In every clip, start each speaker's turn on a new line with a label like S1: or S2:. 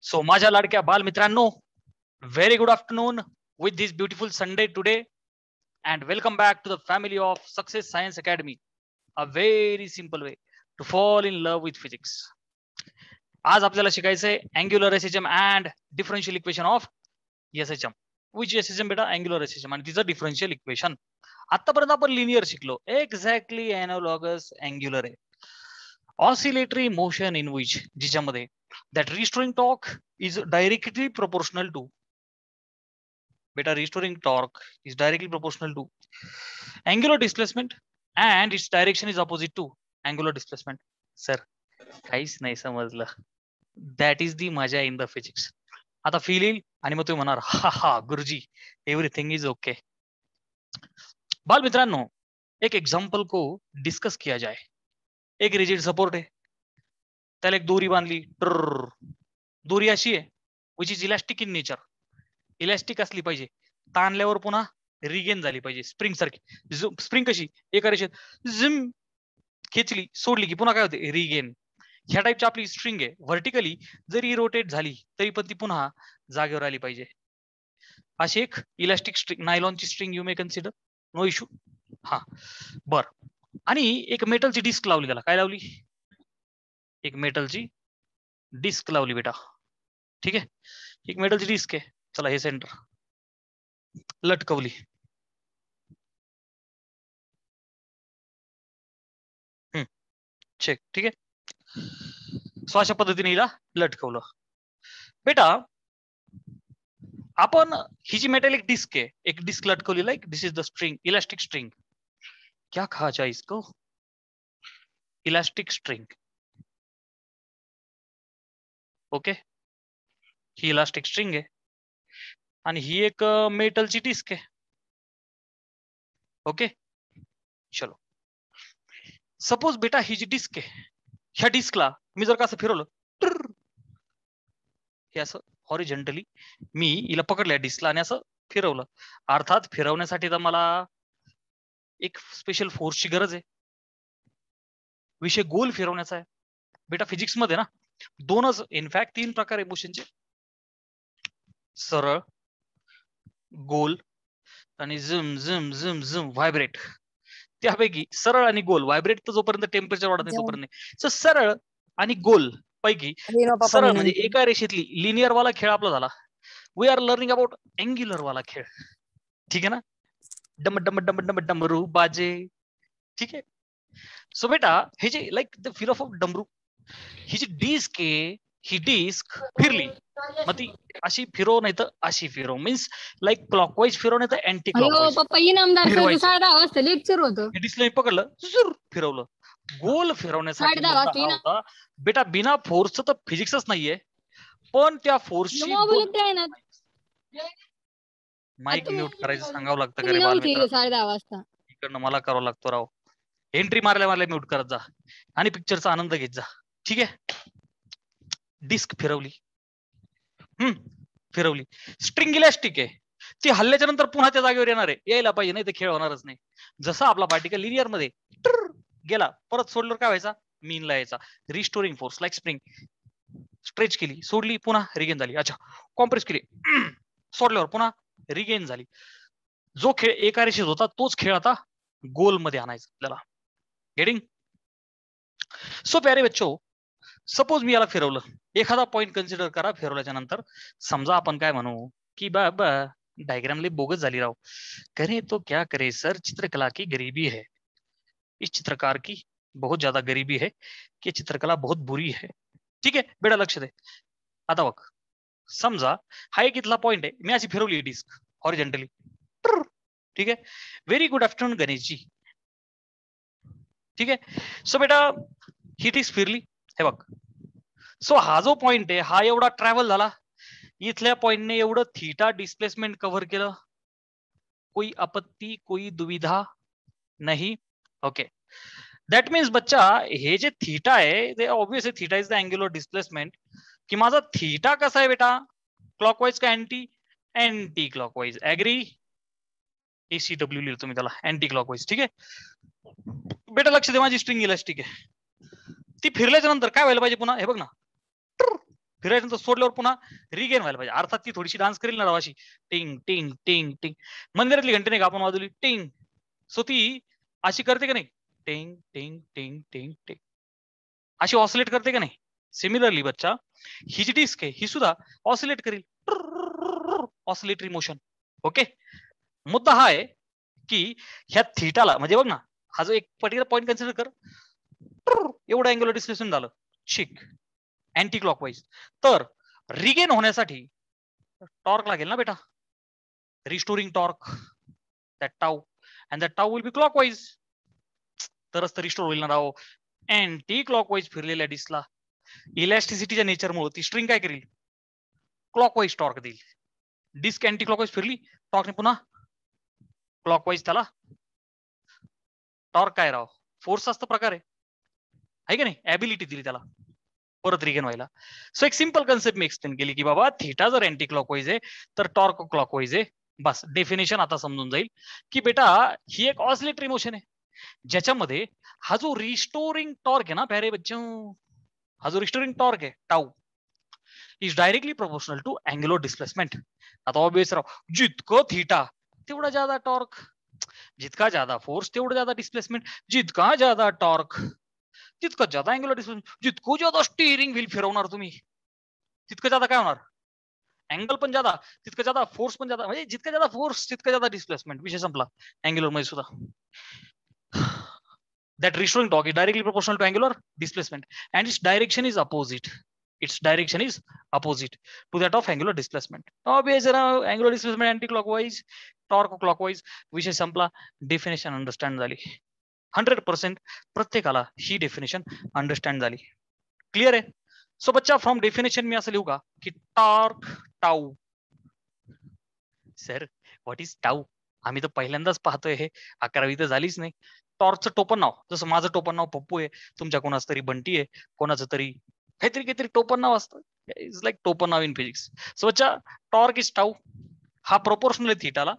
S1: So माझ्या लाडक्या बाल मित्रांनो, very good afternoon with this beautiful Sunday today and welcome back to the family of Success Science Academy. A very simple way to fall in love with physics. आज आपल्याला शिकायचंय angular SHM and differential equation of SHM. Which SHM बेटा? Angular SHM आणि तिचं differential equation. आतापर्यंत आपण linear शिकलो. Exactly analogous angular आहे. ऑसिलेटरी मोशन इन विच, जिच्यामध्ये that restoring torque is directly proportional to beta restoring torque is directly proportional to angular displacement and its direction is opposite to angular displacement. Sir, काहीच नाही समजलं. That is the मजा in the physics. आता feel येईल आणि मग तुम्ही म्हणणार हा हा गुरुजी एव्हरीथिंग इज ओके. बाल मित्रांनो, एक एग्जाम्पल को डिस्कस किया जाए. एक रिजिड सपोर्ट है, त्याला एक दोरी बांधली. दोरी अशी आहे which is elastic in nature. Elastic असली पाहिजे, ताणल्यावर पुन्हा रिगेन झाली पाहिजे. स्प्रिंग सारखी. स्प्रिंग कशी एका रेषेत झिम खेचली सोडली की पुन्हा काय होते? रिगेन. ह्या टाईपची आपली स्ट्रिंग आहे. व्हर्टिकली जरी रोटेट झाली तरी पण ती पुन्हा जागेवर आली पाहिजे. अशी एक इलॅस्टिक स्ट्रिंग, नायलॉनची string you may consider, no issue. हा बर. आणि एक मेटलची डिस्क लावली. त्याला काय लावली? एक मेटलची डिस्क लावली बेटा. ठीक आहे, एक मेटलची डिस्क आहे. चला हे सेंटर लटकवली. चेक. ठीक आहे, सो अशा पद्धतीने हिला लटकवलं बेटा. आपण ही जी मेटल एक डिस्क आहे, एक डिस्क लटकवली. Like this is the string, elastic string. क्या कहा जाए इसको? Elastic string. ओके, ही इलास्टिक स्ट्रिंग आहे आणि ही एक मेटलची डिस्क आहे. ओके चलो, सपोज बेटा ही जी डिस्क आहे, ह्या डिस्कला मी जर का असं फिरवलं, हे असं हॉरिझॉन्टली मी हिला पकडल्या डिस्कला आणि असं फिरवलं. अर्थात फिरवण्यासाठी तर मला एक स्पेशल फोर्सची गरज आहे. विषय गोल फिरवण्याचा आहे बेटा. फिजिक्स मध्ये ना दोनच, इनफॅक्ट 3 प्रकार आहे मोशनचे: सरळ, गोल आणि झुम झुम झुम झुम व्हायब्रेट. त्यापैकी सरळ आणि गोल, व्हायब्रेट तर जोपर्यंत टेम्परेचर वाढत नाही तोपर्यंत नाही. सो सरळ आणि गोल पैकी सरळ म्हणजे एका रेषेतली लिनियर वाला खेळ आपला झाला. We are learning about angular वाला खेळ. ठीक आहे ना? डम डम डम डम डमरू बाजे. ठीक आहे. सो बेटा हे जे लाईक द फील ऑफ डमरू, ही जी डिस्क आहे, ही डिस्क फिरली. मग ती अशी फिरव नाही तर अशी फिरव, मीन्स लाईक क्लॉकवाईज फिरव नाही तर अँटी क्लॉकवाईज.
S2: पप्पा इनामदार सर 10:30 लेक्चर होतं.
S1: हे डिस्कला पकडलं, जुर फिरवलं. गोल फिरवण्यासाठी मुद्दा हा होता बेटा, बिना फोर्सचं तर फिजिक्सच नाहीये, पण त्या फोर्सची माईक म्यूट करायचं सांगावं लागतं का रे बालमित्र?
S2: 10:30 वाजता
S1: इकडनं मला करावं लागतो राव. एंट्री मारल्या मारल्या म्यूट करत जा आणि पिक्चरचा आनंद घेत जा. ठीक आहे, डिस्क फिरवली. फिरवली. स्ट्रिंग इलॅस्टिक आहे, ती हल्ल्याच्या नंतर पुन्हा त्या जागेवर येणार आहे. यायला पाहिजे, नाही तर खेळ होणारच नाही. जसा आपला पार्टिकल लिनियर मध्ये गेला, परत सोडल्यावर काय व्हायचा? मीनला यायचा. Restoring force like spring. Stretch केली, सोडली, पुन्हा रिगेन झाली. अच्छा, कॉम्प्रेस केली, सोडल्यावर पुन्हा रिगेन झाली. जो खेळ एका रेषेत होता तोच खेळ आता गोल मध्ये आणायचा आपल्याला. गेटिंग? सो प्यारे बच्चो, सपोज मी याला फिरवलं. एखादा पॉइंट कन्सिडर करा फिरवल्याच्या नंतर. समजा आपण काय म्हणू की बाबा डायग्राम लई बोगस झाली राव. करे तो क्या करे सर, चित्रकला की गरीबी है. इस चित्रकार की बहुत ज्यादा गरीबी है कि चित्रकला बहुत बुरी है. ठीक आहे बेटा, लक्ष दे. आता बघ, समजा हा एक इथला पॉइंट आहे, मी अशी फिरवली डिस्क हॉरिझॉन्टली. ठीक आहे, व्हेरी गुड आफ्टरनून गणेशजी. ठीक आहे, सो बेटा ही डिस्क फिरली. हे बघ, सो हा जो पॉइंट आहे हा एवढा ट्रॅव्हल झाला. इथल्या पॉइंटने एवढं थीटा डिस्प्लेसमेंट कव्हर केलं. कोई आपत्ती, कोई दुविधा नाही. ओके, दॅट मीन्स बच्चा, हे जे थीटा आहे ते obviously theta is the angular displacement. की माझा थीटा कसा आहे बेटा? क्लॉकवाईज का anti? Anti clockwise. Agree? ACW लिहितो तुम्ही त्याला, अँटी क्लॉकवाईज. ठीक आहे बेटा, लक्ष दे. माझी स्ट्रिंग इलॅस्टिक आहे, ती फिरल्याच्या नंतर काय व्हायला पाहिजे पुन्हा? हे बघ ना, फिरायचं सोडल्यावर पुन्हा रिगेन व्हायला पाहिजे. अर्थात ती थोडीशी डान्स करेल ना राव अशी टिंग टिंग टिंग टिंग. मंदिरातली घंटी नाही का आपण वाजवली टिंग, सो ती अशी करते का नाही टिंग टिंग टिंग टिंग टिंग, अशी ऑसिलेट करते का नाही. सिमिलरली बच्चा ही जी डिस्क आहे ही सुद्धा ऑसिलेट करेल, ऑसिलेटरी मोशन. ओके, मुद्दा हा आहे की ह्या थीटाला म्हणजे बघ ना, हा जो एक पर्टिक्युलर पॉईंट कन्सिडर कर, एवढं अँग्युलर डिस्प्लेसमेंट झालं शिक अँटी क्लॉकवाईज. तर रिगेन होण्यासाठी टॉर्क लागेल ना बेटा, restoring torque, that tau, and that tau will be clockwise. तरच तर रिस्टोर होईल ना राव. अँटी क्लॉकवाईज फिरलेल्या डिस्कला इलॅस्टिसिटीच्या नेचरमुळे ती स्ट्रिंग काय करेल, क्लॉकवाईज टॉर्क देईल. डिस्क अँटी क्लॉकवाईज फिरली, टॉर्कने पुन्हा क्लॉकवाईज, त्याला टॉर्क काय राव, फोर्सचा प्रकार आहे की नाही, ऍबिलिटी दिली त्याला परत रिगेन व्हायला. सो एक सिंपल कन्सेप्ट मी एक्सप्लेन केली की बाबा थीटा जर अँटी क्लॉकवाईज आहे तर टॉर्क क्लॉकवाईज आहे. बस डेफिनेशन आता समजून जाईल की बेटा ही एक ऑसिलेटरी मोशन आहे ज्याच्यामध्ये हा जो रिस्टोरिंग टॉर्क आहे ना प्यारे बच्चों, हा जो रिस्टोरिंग टॉर्क आहे tau is directly proportional to angular displacement. आता ऑब्वियस राव, जितकं थीटा तेवढा ज्यादा टॉर्क, जितका ज्यादा फोर्स तेवढं ज्यादा डिस्प्लेसमेंट, जितका ज्यादा टॉर्क तितकं ज्यादा अँग्युलर डिस्प्लेसमेंट, जितकं ज्यादा स्टीअरिंग व्हील फिरवणार तुम्ही तितकं ज्यादा काय होणार, अँगल पण ज्यादा, तितकं ज्यादा फोर्स पण ज्यादा, म्हणजे जितकं ज्यादा फोर्स तितकं ज्यादा डिस्प्लेसमेंट. विषय संपला अँग्युलर मध्ये सुद्धा. That restoring torque is directly proportional to angular displacement and its direction is opposite. Its direction is opposite to that of angular displacement. Obviously, angular displacement anti-clockwise, torque clockwise. विषय संपला. Definition understand झाली. 100% प्रत्येकाला ही definition understand झाली. Clear आहे. So बच्चा from definition मी असं लिहू का की torque tau. Sir what is tau, आम्ही तर पहिल्यांदाच पाहतोय हे, 11वी तर झालीच नाही. टॉर्कचं टोपण नाव, जसं माझं टोपण नाव पप्पू आहे, तुमच्या कोणाचं तरी बंटी आहे, कोणाचं तरी काहीतरी टोपण नाव असतं. इज लाईक टोपण नाव इन फिजिक्स. सो बच्चा टॉर्क इज टाऊ, हा प्रोपोर्शनल आहे थीटाला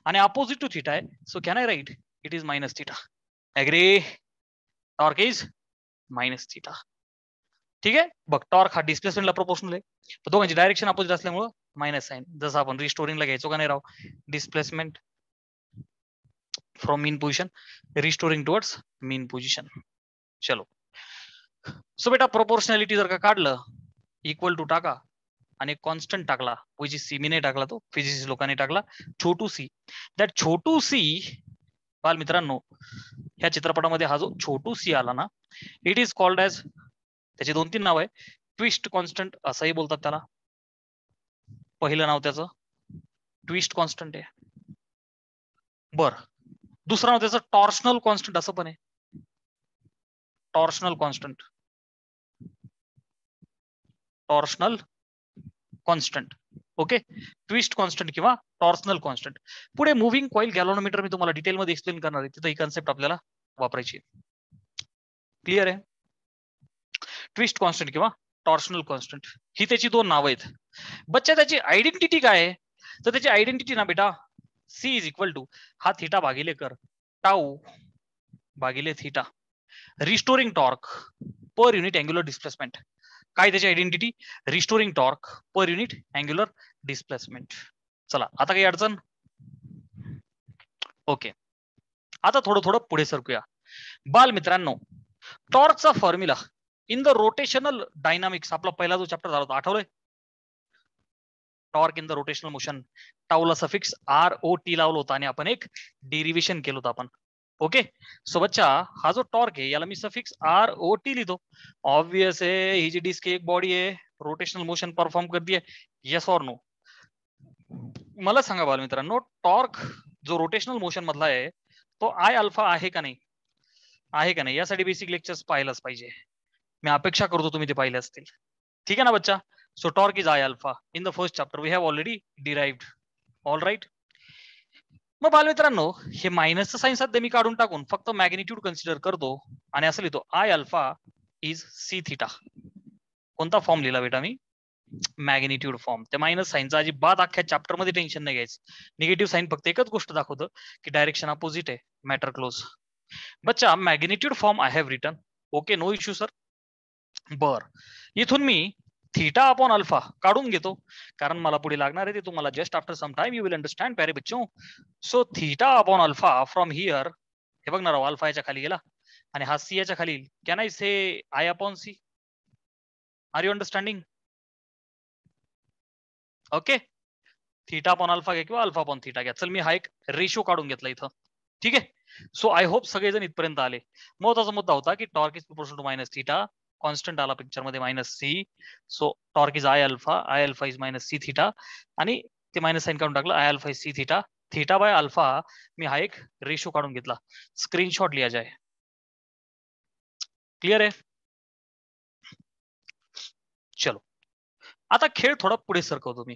S1: आणि अपोजिट टू थीटा आहे. So can I write it is minus theta. Agree, torque is minus theta. ठीक आहे. बघ टॉर्क हा डिस्प्लेसमेंटला प्रोपोर्शनल आहे, तर दोघांची डायरेक्शन अपोजिट असल्यामुळं मायनस साइन. जसं आपण रिस्टोरिंगला घ्यायचो का नाही राव, displacement from mean position restoring towards mean position. चलो, सो बेटा प्रोपोर्शनॅलिटी जर का काढलं, इक्वल टू टाका आणि कॉन्स्टंट टाकला, विच इज सी. मी नाही टाकला, तो फिजिक्स लोकांनी टाकला, छोटू सी. दॅट छोटू सी, बाल मित्रांनो ह्या चित्रपटामध्ये हा जो छोटू सी आला ना, इट इज कॉल्ड ॲज, त्याची 2-3 नाव आहे. ट्विस्ट कॉन्स्टंट असंही बोलतात त्याला. पहिलं नाव त्याचं ट्विस्ट कॉन्स्टंट आहे. बर, दुसरं नाव त्याचं टॉर्शनल कॉन्स्टंट असं पण आहे. Torsional constant, torsional constant. Okay, twist constant किंवा टॉर्शनल कॉन्स्टंट. पुढे मुव्हिंग कॉइल गॅलोनोमीटर मी तुम्हाला डिटेलमध्ये एक्सप्लेन करणार आहे, तिथं ही कन्सेप्ट आपल्याला वापरायची. क्लिअर आहे. ट्विस्ट कॉन्स्टंट किंवा टॉर्शनल कॉन्स्टंट ही त्याची 2 नावं आहेत. बच्चा त्याची आयडेंटिटी काय आहे, तर त्याची आयडेंटिटी ना बेटा सी इज इक्वल टू हा थीटा भागिले कर टाऊ भागिले theta, restoring torque per unit angular displacement. काय त्याची identity, restoring torque per unit angular displacement. चला आता काही अडचण. ओके, आता थोडं पुढे सरकूया. बाल मित्रांनो, टॉर्कचा formula in the rotational dynamics, आपला पहिला जो चॅप्टर झाला होता आठवलंय, torque in the rotational motion, टाऊला सफिक्स ROT लावलं होतं आणि आपण एक डेरिव्हेशन केलं होतं आपण. ओके, सो बच्चा हा जो टॉर्क आहे याला मी सफिक्स ROT लिहितो. ऑब्वियस आहे, ही जी डिस्क एक बॉडी आहे, रोटेशनल मोशन परफॉर्म करते. Yes or no? मला सांगा बाल मित्रांनो, टॉर्क जो रोटेशनल मोशन मधला आहे तो आय अल्फा आहे का नाही, आहे का नाही, यासाठी बेसिक लेक्चर्स पाहिलंच पाहिजे. मी अपेक्षा करतो तुम्ही ते पाहिले असतील. ठीक आहे ना बच्चा. So torque is I alpha in the first chapter we have already derived. All right. मग बालमित्रांनो हे मायनसचं साईन सध्या मी काढून टाकून फक्त मॅग्निट्यूड कन्सिडर करतो आणि असं लिहितो I alpha is C theta. कोणता फॉर्म लिहिला बेटा मी, मॅग्निट्यूड फॉर्म. त्या मायनस साईनचा अजिबात अख्ख्या चॅप्टर मध्ये टेन्शन नाही घ्यायचं. निगेटिव्ह साईन फक्त एकच गोष्ट दाखवतं की डायरेक्शन अपोजिट आहे, मॅटर क्लोज. बच्चा magnitude form I have written. Okay, no issue sir. बर, इथून मी थीटा अपॉन अल्फा काढून घेतो, कारण मला पुढे लागणार आहे ते तुम्हाला just after some time you will understand प्यारे बच्चों. So theta upon alpha from here, हे बघ ना राव, अल्फा याच्या खाली गेला आणि हा सी याच्या खाली, can I say I upon C? Are you understanding? Okay, theta upon alpha घ्या किंवा अल्फा अपॉन थीटा घ्या. चल मी हा एक रेशो काढून घेतला इथं, ठीक आहे. सो आय होप सगळेजण इथपर्यंत आले. महत्वाचा मुद्दा होता की torque is proportional to minus theta, constant आला पिक्चर मध्ये minus C, so torque is I alpha is minus C theta, आणि ते मायनस साइन काढून टाकलं, I alpha is C theta, theta by alpha. मी हा एक रेशो काढून घेतला, स्क्रीनशॉट लिया जाए. क्लियर आहे? चलो आता खेळ थोडा पुढे सरकवतो मी.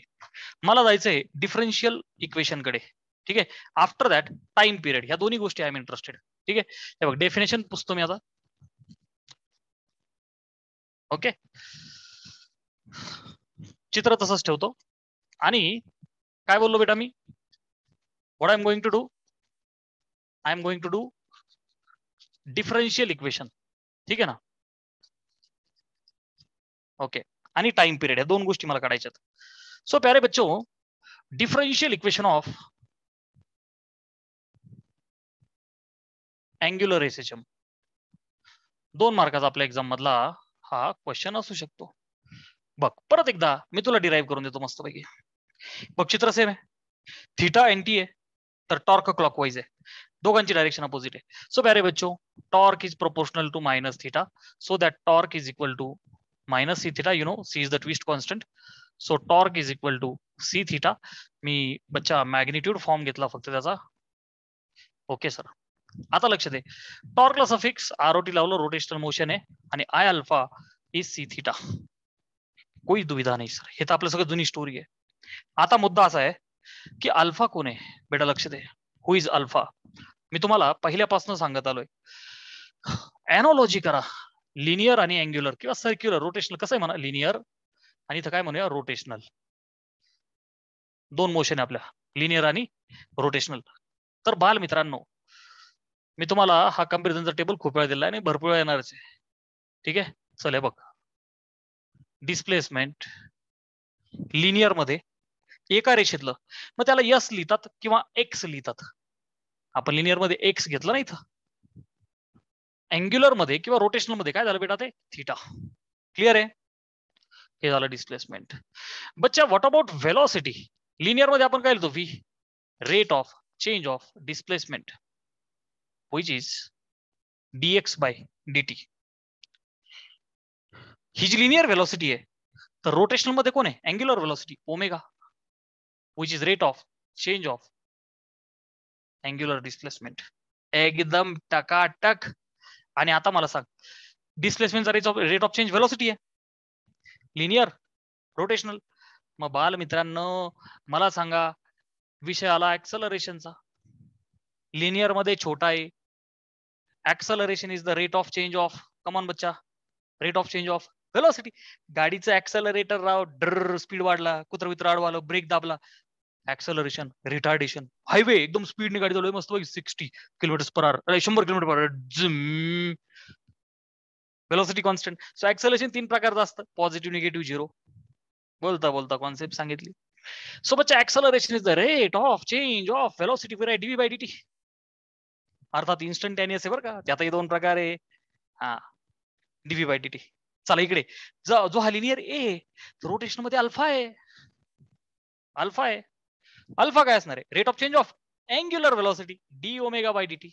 S1: मला जायचंय डिफरन्शियल इक्वेशन कडे, ठीक आहे. आफ्टर दॅट टाइम पिरियड, ह्या दोन्ही गोष्टी आय एम इंटरेस्टेड, ठीक आहे. हे बघ डेफिनेशन पुसतो मी आता. ओके, चित्र तसंच ठेवतो आणि काय बोललो बेटा मी, what I am going to do, I am going to do differential equation, ठीक आहे ना. ओके, आणि टाइम पिरियड, या दोन गोष्टी मला काढायच्यात. सो प्यारे बच्चों, differential equation of angular SHM, 2 मार्काचा आपल्या एक्झाम मधला हा क्वेश्चन असू शकतो. बघ परत एकदा मी तुला डिराईव्ह करून देतो मस्तपैकी. बघ चित्र सेम आहे, थीटा एनटी आहे, तर टॉर्क क्लॉकवाइज आहे, दोघांची डायरेक्शन अपोजिट आहे. सो प्यारे बच्चों, torque is proportional to minus theta, so that torque is equal to minus C theta, you know C is the twist constant, so torque is equal to C theta. मी बच्चा magnitude form घेतला फक्त त्याचा. Okay sir, आता लक्ष दे, टॉर्कला suffix आरओटी लावलं, rotational motion आहे, आणि I alpha is C theta. कोई दुविधा नाही सर, हे तर आपलं सगळं जुनी स्टोरी आहे. आता मुद्दा असा आहे की अल्फा कोण आहे बेटा, लक्ष दे, हु इज अल्फा. मी तुम्हाला पहिल्यापासून सांगत आलोय, एनॉलॉजी करा, लिनियर आणि अँग्युलर किंवा सर्क्युलर, रोटेशनल, कसं आहे म्हणा, लिनियर आणि इथं काय म्हणूया रोटेशनल, दोन मोशन आहे आपल्या, लिनियर आणि रोटेशनल. तर बाल मित्रांनो, मी तुम्हाला हा कंपॅरिझनचा टेबल खूप वेळा दिला आणि भरपूर वेळा येणारच आहे, ठीक आहे. चल हे बघ, डिस्प्लेसमेंट लिनियर मध्ये एका रेषेतलं, मग त्याला यस लिहितात किंवा एक्स लिहितात. आपण लिनियर मध्ये एक्स घेतलं ना इथं, अँग्युलर मध्ये किंवा रोटेशनल मध्ये काय झालं बेटा, ते थीटा. क्लिअर आहे? हे झालं डिस्प्लेसमेंट. बच्चा व्हॉट अबाउट व्हेलॉसिटी, लिनियर मध्ये आपण काय लिहितो, V, rate of change of displacement, which is dx by dt. ही जी लिनियर वेलोसिटी आहे, तर रोटेशनल मध्ये कोण आहे, angular velocity omega, which is rate of change of angular displacement. एकदम टकाटक. आणि आता मला सांग, डिस्प्लेसमेंटचा रेट ऑफ चेंज वेलोसिटी आहे, लिनियर, रोटेशनल. मग बाल मित्रांनो मला सांगा, विषय आला ऍक्सलरेशनचा. लिनियर मध्ये छोटा आहे, acceleration is the rate of change of, come on बच्चा, rate of change of velocity. गाडीचं ऍक्सलरेटर राव, ड्र स्पीड वाढला, कुत्र वित्र आडवालं, ब्रेक दाबला, ऍक्सलरेशन, रिटार्डेशन. हायवे एकदम स्पीडने गाडी चालवली मस्त 60 kilometre per hour, 100 kilometre per hour, velocity constant. So acceleration 3 प्रकारचं असतं, पॉझिटिव्ह, निगेटिव्ह, झिरो. बोलता बोलता कॉन्सेप्ट सांगितली. सो बच्चा acceleration is the rate of change of velocity by DV by DT, अर्थात इन्स्टंटेनियस आहे बरं का, त्यातही 2 प्रकार आहे. हा, डीव्ही बाय डीटी. चला इकडे, जो हा लिनियर ए, रोटेशन मध्ये अल्फा आहे, अल्फा आहे. अल्फा काय असणार आहे, rate of change of angular velocity, d omega by dt,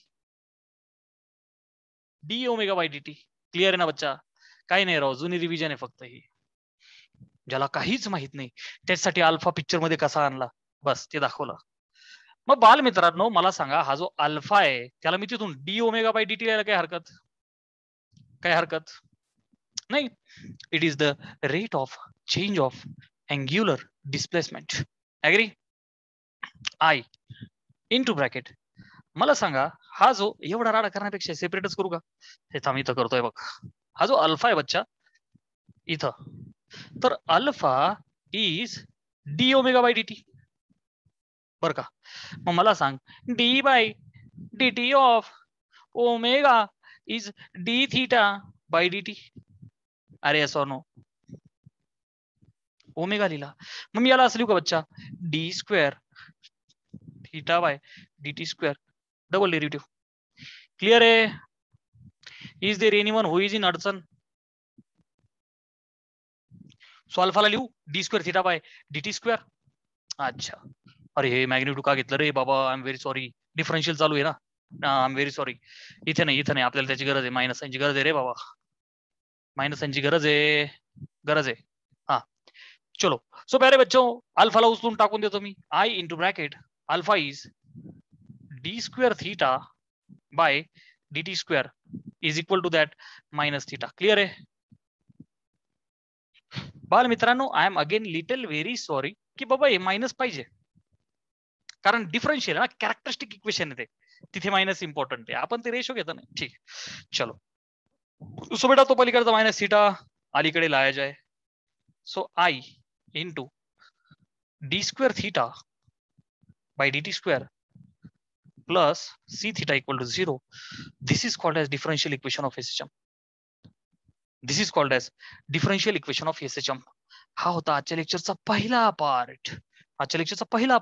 S1: d omega by dt. Clear आहे ना बच्चा? काही नाही राव, जुनी रिव्हिजन आहे फक्त ही, ज्याला काहीच माहित नाही त्याच्यासाठी अल्फा पिक्चर मध्ये कसा आणला, बस ते दाखवलं. मग बाल मित्रांनो मला सांगा, हा जो अल्फा आहे त्याला मी तिथून डी ओमेगा बाय डीटी लिहायला काय हरकत, काय हरकत नाही. It is the rate of change of angular displacement. Agree? I into bracket. मला सांगा, हा जो एवढा राडा करण्यापेक्षा सेपरेटच करू का, हे थांब इथं करतोय बघ. हा जो अल्फा आहे बच्चा इथं, तर alpha is d omega by dt, बर का. मग मला सांग, d by dt of omega is d theta by dt. अरे असो नो, ओमेगा लिहिला. मग मी याला असं लिहू का बच्चा, D square theta by dt square double derivative. Clear आहे? Is there anyone who is in अडचण? सो अल्फाला लिहू D square theta by dt square. अच्छा, अरे हे मॅग्निट्यूड का घेतलं रे बाबा, I am very sorry. Differential चालू आहे ना, आय एम व्हेरी सॉरी. इथे नाही, आपल्याला त्याची गरज आहे, मायनस साईनची गरज आहे रे बाबा, मायनस साईनची गरज आहे. हा चलो. सो प्यारे बच्चों, अल्फाला उचलून टाकून देतो मी, I into bracket alpha is D square theta by dt square is equal to that minus theta. Clear आहे बाल मित्रांनो? I am again little very sorry की बाबा हे मायनस पाहिजे, कारण डिफरन्शियल ना, कॅरेक्टरिस्टिक इक्वेशन आहे तिथे मायनस इम्पॉर्टंट आहे, आपण ते रेशो घेतो ना. ठीक, चलो. सो बेटा तो पलीकडचा मायनस थीटा अलीकडे लाया जाए. So I into D square theta by dt square plus c theta equal to 0. This is called as differential equation of SHM. This is called as differential equation of SHM. हा होता आजच्या लेक्चरचा पहिला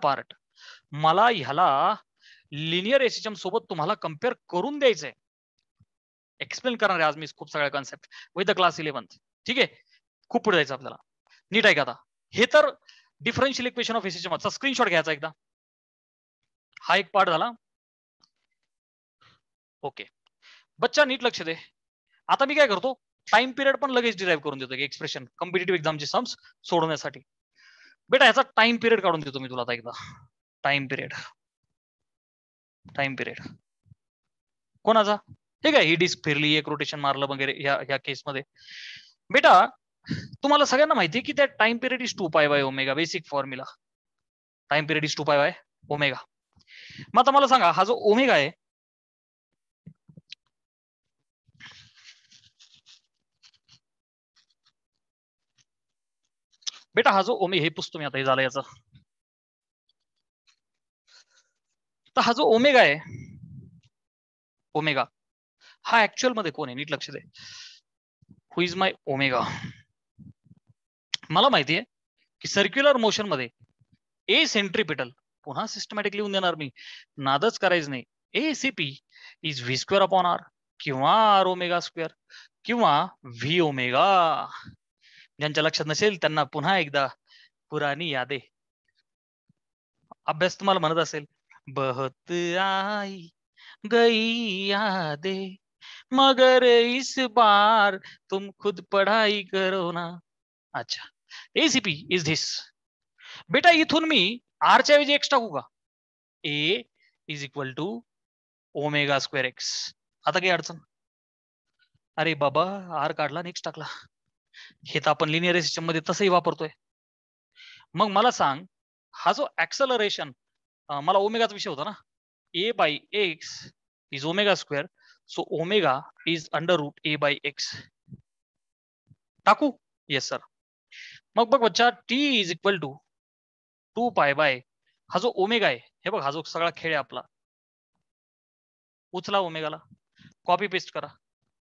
S1: part. मला ह्याला linear SHM सोबत तुम्हाला compare करून द्यायचंय, एक्सप्लेन करणार आहे आज मी खूप सगळ्या concept with the class 11th. ठीक आहे, खूप पुढे जायचं आपल्याला. नीट आहे का आता? हे तर डिफरन्शियल इक्वेशन ऑफ SHM चा स्क्रीनशॉट घ्यायचा एकदा. हा एक पार्ट झाला. ओके बच्चा, नीट लक्ष दे. आता मी काय करतो, टाइम पिरियड पण लगेच डिराईव्ह करून देतो, एक्सप्रेशन कॉम्पिटिटिव्ह एक्झामचे सम्स सोडवण्यासाठी. बेटा ह्याचा टाइम पिरियड काढून देतो मी तुला आता एकदा. टाइम पिरियड कोणाचा? ठीक आहे, ही डिस्क फिरली, एक रोटेशन मारलं वगैरे ह्या केसमध्ये. बेटा तुम्हाला सगळ्यांना माहिती आहे की त्या time period is 2 pi by omega. Basic formula, time period is 2 pi by omega. मग आता मला सांगा, हा जो ओमेगा आहे, बेटा हा जो हे पुसतो मी आता, हे झालं याचं. तर हा जो ओमेगा आहे, ओमेगा हा ऍक्च्युअल मध्ये कोण आहे? नीट लक्ष दे. हु इज माय ओमेगा? मला माहिती आहे की सर्क्युलर मोशन मध्ये ए सेंट्रिपिटल, पुन्हा सिस्टमॅटिक लिहून देणार मी, नादच करायचं नाही. ACP is v square upon r किंवा आर ओमेगा स्क्वेअर किंवा व्ही ओमेगा. ज्यांच्या लक्षात नसेल त्यांना पुन्हा एकदा पुरानी यादे. अभ्यास तुम्हाला म्हणत असेल, बहुत आई गई यादे मगर इस बार तुम खुद पढ़ाई करो ना. अच्छा, ACP इज धिस. बेटा इथून मी आर च्या ऐवजी एक्स टाकू का? A is equal to omega square X. आता काही अडचण? अरे बाबा, आर काढला नेक्स्ट टाकला. हे तर आपण लिनियर सिस्टम मध्ये तसंही वापरतोय. मग मला सांग, हा जो ऍक्सलरेशन, मला ओमेगाचा विषय होता ना, A by X is omega square. So omega is under root A by X. टाकू? Yes sir. मग बघ बच्चा, T is equal to 2 pi by, हा जो ओमेगा आहे, हे बघ, हा जो सगळा खेळ आहे आपला, उचला ओमेगाला, कॉपी पेस्ट करा,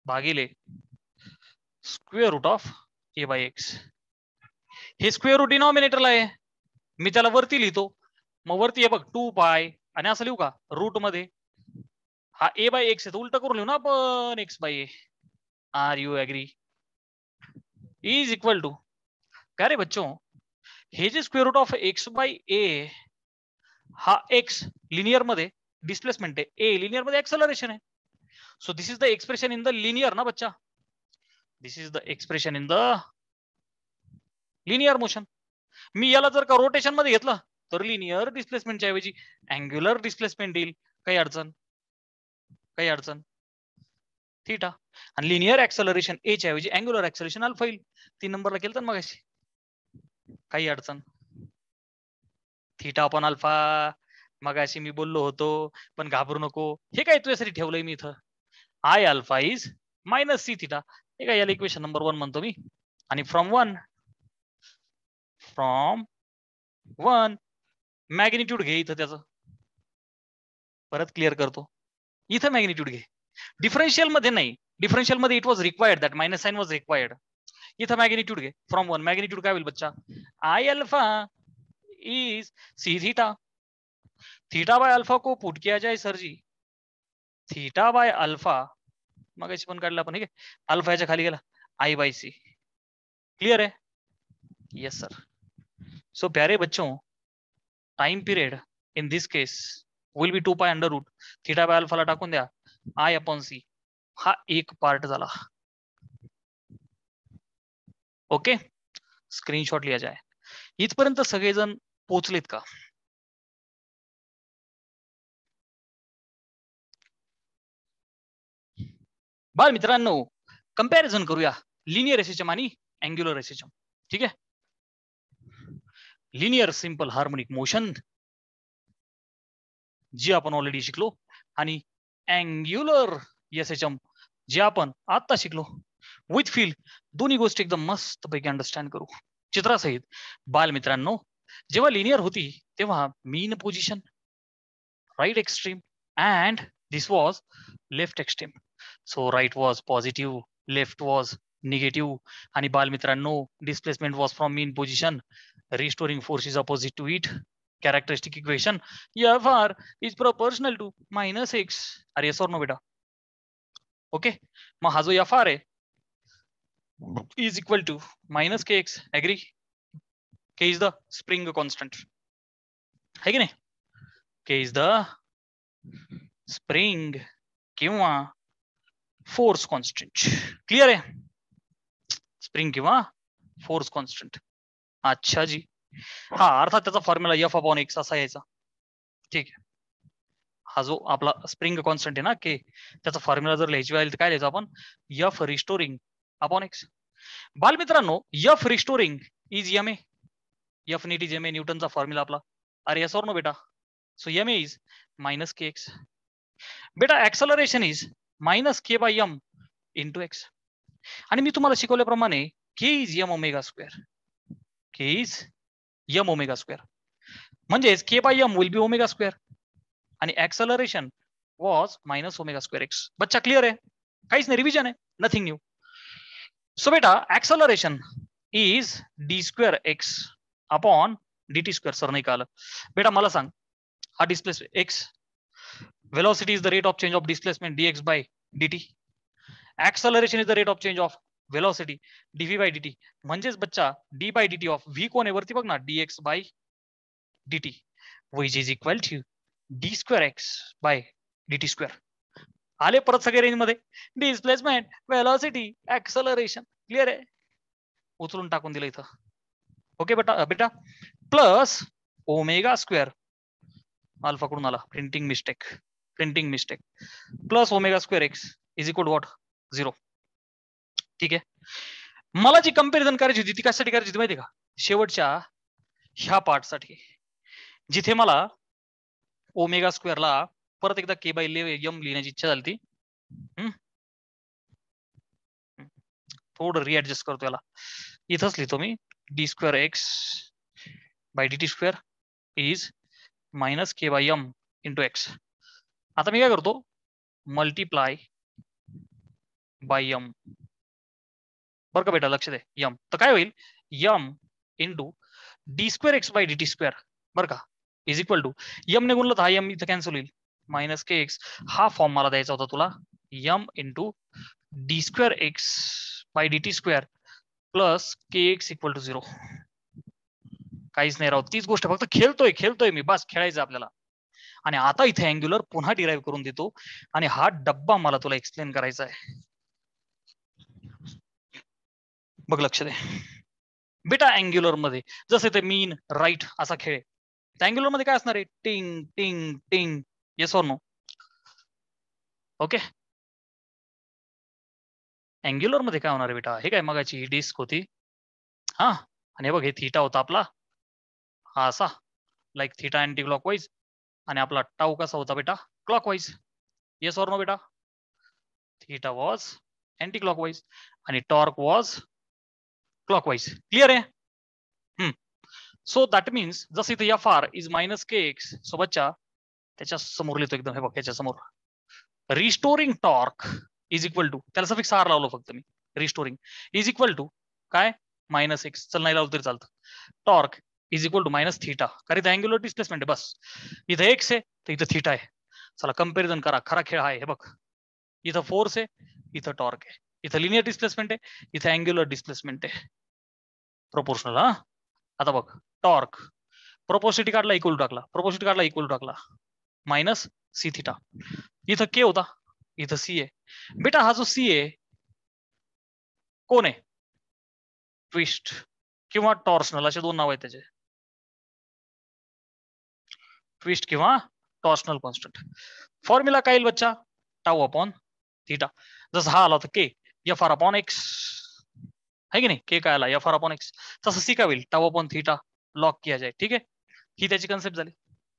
S1: भागिले square root of a by x. हे स्क्वेअर रूट डिनॉमिनेटरला आहे, मी त्याला वरती लिहितो. मग वरती हे बघ 2 पाय, आणि असं लिहू का रूट मध्ये, हा ए बाय एक्स आहे तर उलट करून लिहू ना आपण, X by A. Are you agree? Is equal to, क्या रे बच्चों, हे जे square root of X by A, हा एक्स लिनियर मध्ये डिस्प्लेसमेंट आहे, ए लिनियर मध्ये एक्सेलरेशन आहे. So this is the expression in the linear ना बच्चा, this is the expression in the linear motion. मी याला जर का रोटेशन मध्ये घेतलं तर लिनियर डिस्प्लेसमेंटच्या ऐवजी अँग्युलर डिस्प्लेसमेंट येईल. काही अडचण? थीटा. आणि लिनियर ऍक्सलरेशन ए च्या ऐवजी अँग्युलर ऍक्सलरेशन अल्फा येईल. 3 नंबरला केलं तर मग अशी काही अडचण? थीटा अपॉन अल्फा मगाशी मी बोललो होतो, पण घाबरू नको. हे काय तुझ्यासाठी ठेवलंय मी इथं, I alpha is minus C theta. हे काय, याला इक्वेशन नंबर 1 म्हणतो मी. आणि फ्रॉम वन मॅग्निट्यूड घे इथं त्याचं, परत क्लिअर करतो. इथं मॅग्निट्यूड घे, डिफरन्शियल मध्ये नाही. डिफरन्शियल मध्ये it was required, that minus sine was required. इथं मॅग्निट्यूड घे फ्रॉम 1. मॅग्निट्यूड काय होईल बच्चा? I alpha is C theta. Theta by alpha को पुट किया जाए sir ji, theta by alpha मग पण काढला आपण, ठीक आहे. अल्फा याच्या खाली गेला आई बाय सी. क्लियर है? Yes sir. सो प्यारे बच्चों, time period in this case will be 2 pi under root theta by अल्फाला टाकून द्या आय अपॉन सी. हा एक पार्ट झाला. ओके, स्क्रीनशॉट लिया जाए. इथपर्यंत सगळेजण पोचलेत का? बाल मित्रांनो, कंपॅरिझन करूया लिनियर एसएचएम आणि अँग्युलर एसएचएम. ठीक आहे. लिनियर सिंपल हार्मोनिक मोशन जी आपण ऑलरेडी शिकलो, आणि अँग्युलर एसएचएम जे आपण आता शिकलो विथ फील. दोन्ही गोष्टी एकदम मस्त पैकी अंडरस्टँड करू चित्रासहित. बाल मित्रांनो, जेव्हा लिनियर होती तेव्हा mean position right extreme and this was left extreme. So right was positive, left was negative. आणि बाल मित्रांनो, displacement was from mean position, restoring force is opposite to it. Characteristic equation Fr is proportional to minus x. अरे yes or no बेटा? Okay, मग हा जो Fr आहे is equal to minus kx. agree? K is the spring constant, है की नाही? K is the spring किंवा फोर्स कॉन्स्टंट. क्लियर आहे? स्प्रिंग किंवा फोर्स कॉन्स्टंट. अच्छा जी. हा, अर्थात त्याचा फॉर्म्युला F अपॉन एक्स असा यायचा. ठीक आहे. हा जो आपला स्प्रिंग कॉन्स्टंट आहे ना के, त्याचा फॉर्म्युला जर लिहायची वेळ तर काय लिहायचं आपण? F restoring upon X. बाल मित्रांनो, F restoring is M A. F net is M A, न्यूटनचा फॉर्म्युला आपला. अरे यस और नो बेटा? So M A is minus K X. बेटा acceleration is minus K by M into X. आणि मी तुम्हाला शिकवल्याप्रमाणे K is M omega square. K is M omega square म्हणजेच K by M will be omega square आणि acceleration was minus omega square x. बच्चा clear आहे? काहीच नाही, रिव्हिजन आहे, नथिंग न्यू. सो बेटा acceleration is D square x upon D T square. Sir नाही का आलं बेटा? मला सांग, हा displacement x, velocity is the rate of change of displacement dx by dt. acceleration is the rate of change of velocity dv by dt. म्हणजेच बच्चा d by dt of v कोण आहे वरती बघ ना, dx by dt which is equal to d square x by dt square. आले परत सगळे रेंज मध्ये. Displacement, velocity, acceleration. क्लिअर आहे? उचलून टाकून दिलं इथं. ओके बेटा बेटा प्लस ओमेगा स्क्वेअर अल्फा कडून आला, printing mistake plus omega square x is equal to what? 0. ठीक आहे. मला जी कंपॅरिझन करायची होती ती कशासाठी करायची होती माहिती का? शेवटच्या ह्या पार्टसाठी, जिथे मला ओमेगा स्क्वेअरला परत एकदा के बाय एम लिहिण्याची इच्छा झाली ती. थोडं रिऍडजस्ट करतो याला. इथंच लिहितो मी D square x by D T square is minus K by M into X. आता मी काय करतो? Multiply by M. बरं का बेटा, लक्ष दे. यम तर काय होईल? M into D square x by D T square. बरं का, इज इक्वल टू यम ने गुणलं तर हा यम इथं कॅन्सल होईल, मायनस के एक्स. हा फॉर्म मला द्यायचा होता तुला, m into D square x by D T square plus k x equal to 0. काहीच नाही राहत, तीच गोष्ट, फक्त खेळतोय मी, बस खेळायचं आपल्याला. आणि आता इथे अँग्युलर पुन्हा डिराईव्ह करून देतो आणि हा डब्बा मला तुला एक्सप्लेन करायचा आहे. बघ लक्ष दे बेटा, अँग्युलर मध्ये जसे ते मीन राईट असा खेळ, अँग्युलर मध्ये काय असणार आहे? टिंग टिंग टिंग. Yes or no? Okay. Angular मध्ये काय होणार आहे बेटा? हे काय मगाची ही डिस्क होती, हा, आणि बघ हे थीटा होता आपला, हा असा लाईक थीटा अँटी क्लॉकवाईज, आणि आपला टाऊ कसा होता बेटा? क्लॉकवाईज. येस ऑर नो बेटा? थीटा वॉज अँटी क्लॉकवाईज आणि टॉर्क वॉज क्लॉकवाईज. क्लिअर आहे? सो दॅट मीन्स जसं इथे Fr is minus K x, so बच्चा त्याच्या समोर लिहितो एकदम, हे बघ याच्या समोर, restoring torque is equal to, त्याला सफिक्स आर लावलो फक्त मी, रिस्टोरिंग इज इक्वल टू काय? Minus x. चल नाही लावलं तरी चालतं. Torque is equal to minus theta. कारण इथं अँग्युलर डिस्प्लेसमेंट आहे. बस इथं एक्स आहे तर इथं थीटा आहे. चला कम्पॅरिझन करा. खरा खेळ आहे. हे बघ इथं फोर्स आहे, इथं टॉर्क आहे, इथं लिनियर डिस्प्लेसमेंट आहे, इथं अँग्युलर डिस्प्लेसमेंट आहे. प्रोपोर्शनल. हा आता बघ टॉर्क प्रोपोर्सिटी काढला इक्वल टाकला, प्रोपोर्सिटी काढला इक्वल टाकला, मायनस सी थीटा. इथं के होता, इथं सी आहे. बेटा हा जो सी आहे कोण आहे? ट्विस्ट किंवा टॉर्शनल असे दोन नाव आहेत त्याचे. ट्विस्ट किंवा टॉर्शनल कॉन्स्टंट. फॉर्म्युला काय येईल बच्चा? Tau upon theta. जसं हा आला होता K F R upon X है की नाही. के काय आला? F R upon X. तसं सी काय होईल? टाऊ अपॉन थीटा लॉक किया जाए. ठीक आहे, ही त्याची कन्सेप्ट झाली.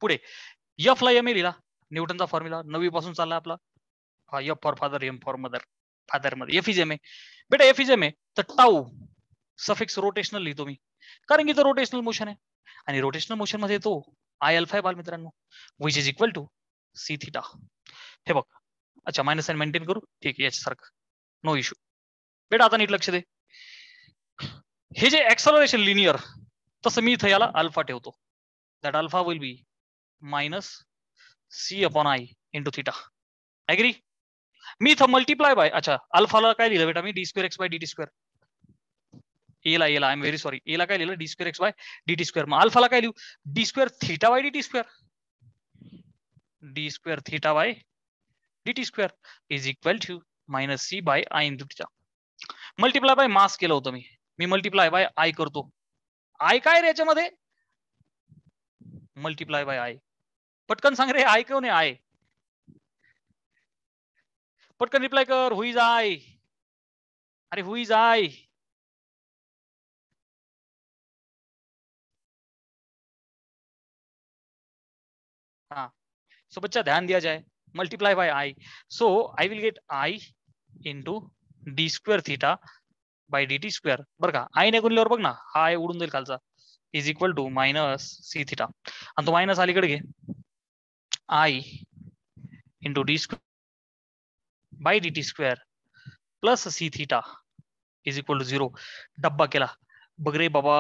S1: पुढे एफ ला एम लिहिला, न्यूटनचा फॉर्म्युला 9वी पासून चालला आपला. हा f for father, m for mother. Father मध्ये एफ इज एम आहे. बेटा एफ इज एम आहे तर टाऊ सफिक्स रोटेशनल लिहितो मी, कारण की तो रोटेशनल मोशन आहे आणि रोटेशनल मोशन मध्ये तो आय अल्फा बाल मित्रांनो, which is equal to C theta. हे बघ, अच्छा मायनस साइन मेंटेन करू, ठीक आहे याच्यासारखं, नो इश्यू. बेटा आता नीट लक्ष दे, हे जे ऍक्सलरेशन लिनियर तसं मी इथं याला अल्फा ठेवतो. That alpha will be minus C upon I into theta. Agree? मी इथं मल्टिप्लाय बाय, अच्छा अल्फाला काय लिहिलं बेटा मी? D square x by D T square. एला आय एम व्हेरी सॉरी, एला काय लिहिलं? D square x by D T square. मग अल्फाला काय लिहू? D square theta by D T square. D square theta by D T square is equal to minus C bye I into theta. Multiply by mass केलं होतं मी multiply by I करतो. I काय रे याच्यामध्ये? Multiply by I. पटकन सांग रे, I कोण आहे? आय पटकन रिप्लाय कर. हु इज आय? अरे हु इज आय? हाँ, सो बच्चा ध्यान दिया जाए, multiply by I. So I will get I into D square theta by D T square. बरं का, आई ने गुणल्यावर बघ ना, हा आय उडून जाईल खालचा, is equal to minus C theta. आणि तो मायनस अलीकडे घे, I into D square by D T square plus C theta is equal to 0. डब्बा केला बघ रे बाबा,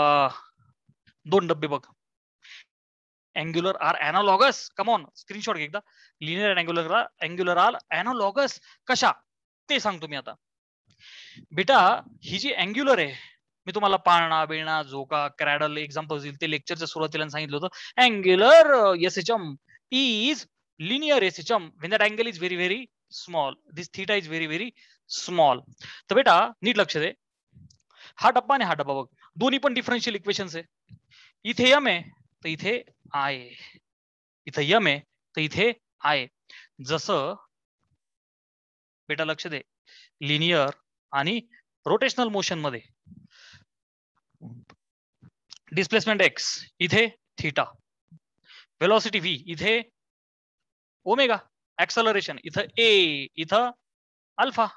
S1: दोन डब्बे बघ. Angular are analogous, come on screenshot घे एकदा. लिनियर अँग्युलर आर एनालॉगस कशा ते सांगतो मी आता. बेटा ही जी अँग्युलर आहे, मी तुम्हाला पाळणा बिळणा झोका क्रॅडल एक्झाम्पल दिले ते लेक्चरच्या सुरुवातीला सांगितलं होतं. Angular SHM is linear SHM when that angle is very very small. This theta is very very small. तर बेटा नीट लक्ष दे, हा डब्बा आणि हा डब्बा बघ, दोन्ही पण डिफरन्शियल इक्वेशन्स आहे. इथे एम आहे तर इथे आय, इथं यम आहे तर इथे आय. जसं बेटा लक्ष दे, लिनियर आणि रोटेशनल मोशन मध्ये डिस्प्लेसमेंट एक्स इथे थीटा, वेलोसिटी व्ही इथे ओमेगा, ऍक्सलरेशन इथं ए, इथं अल्फा,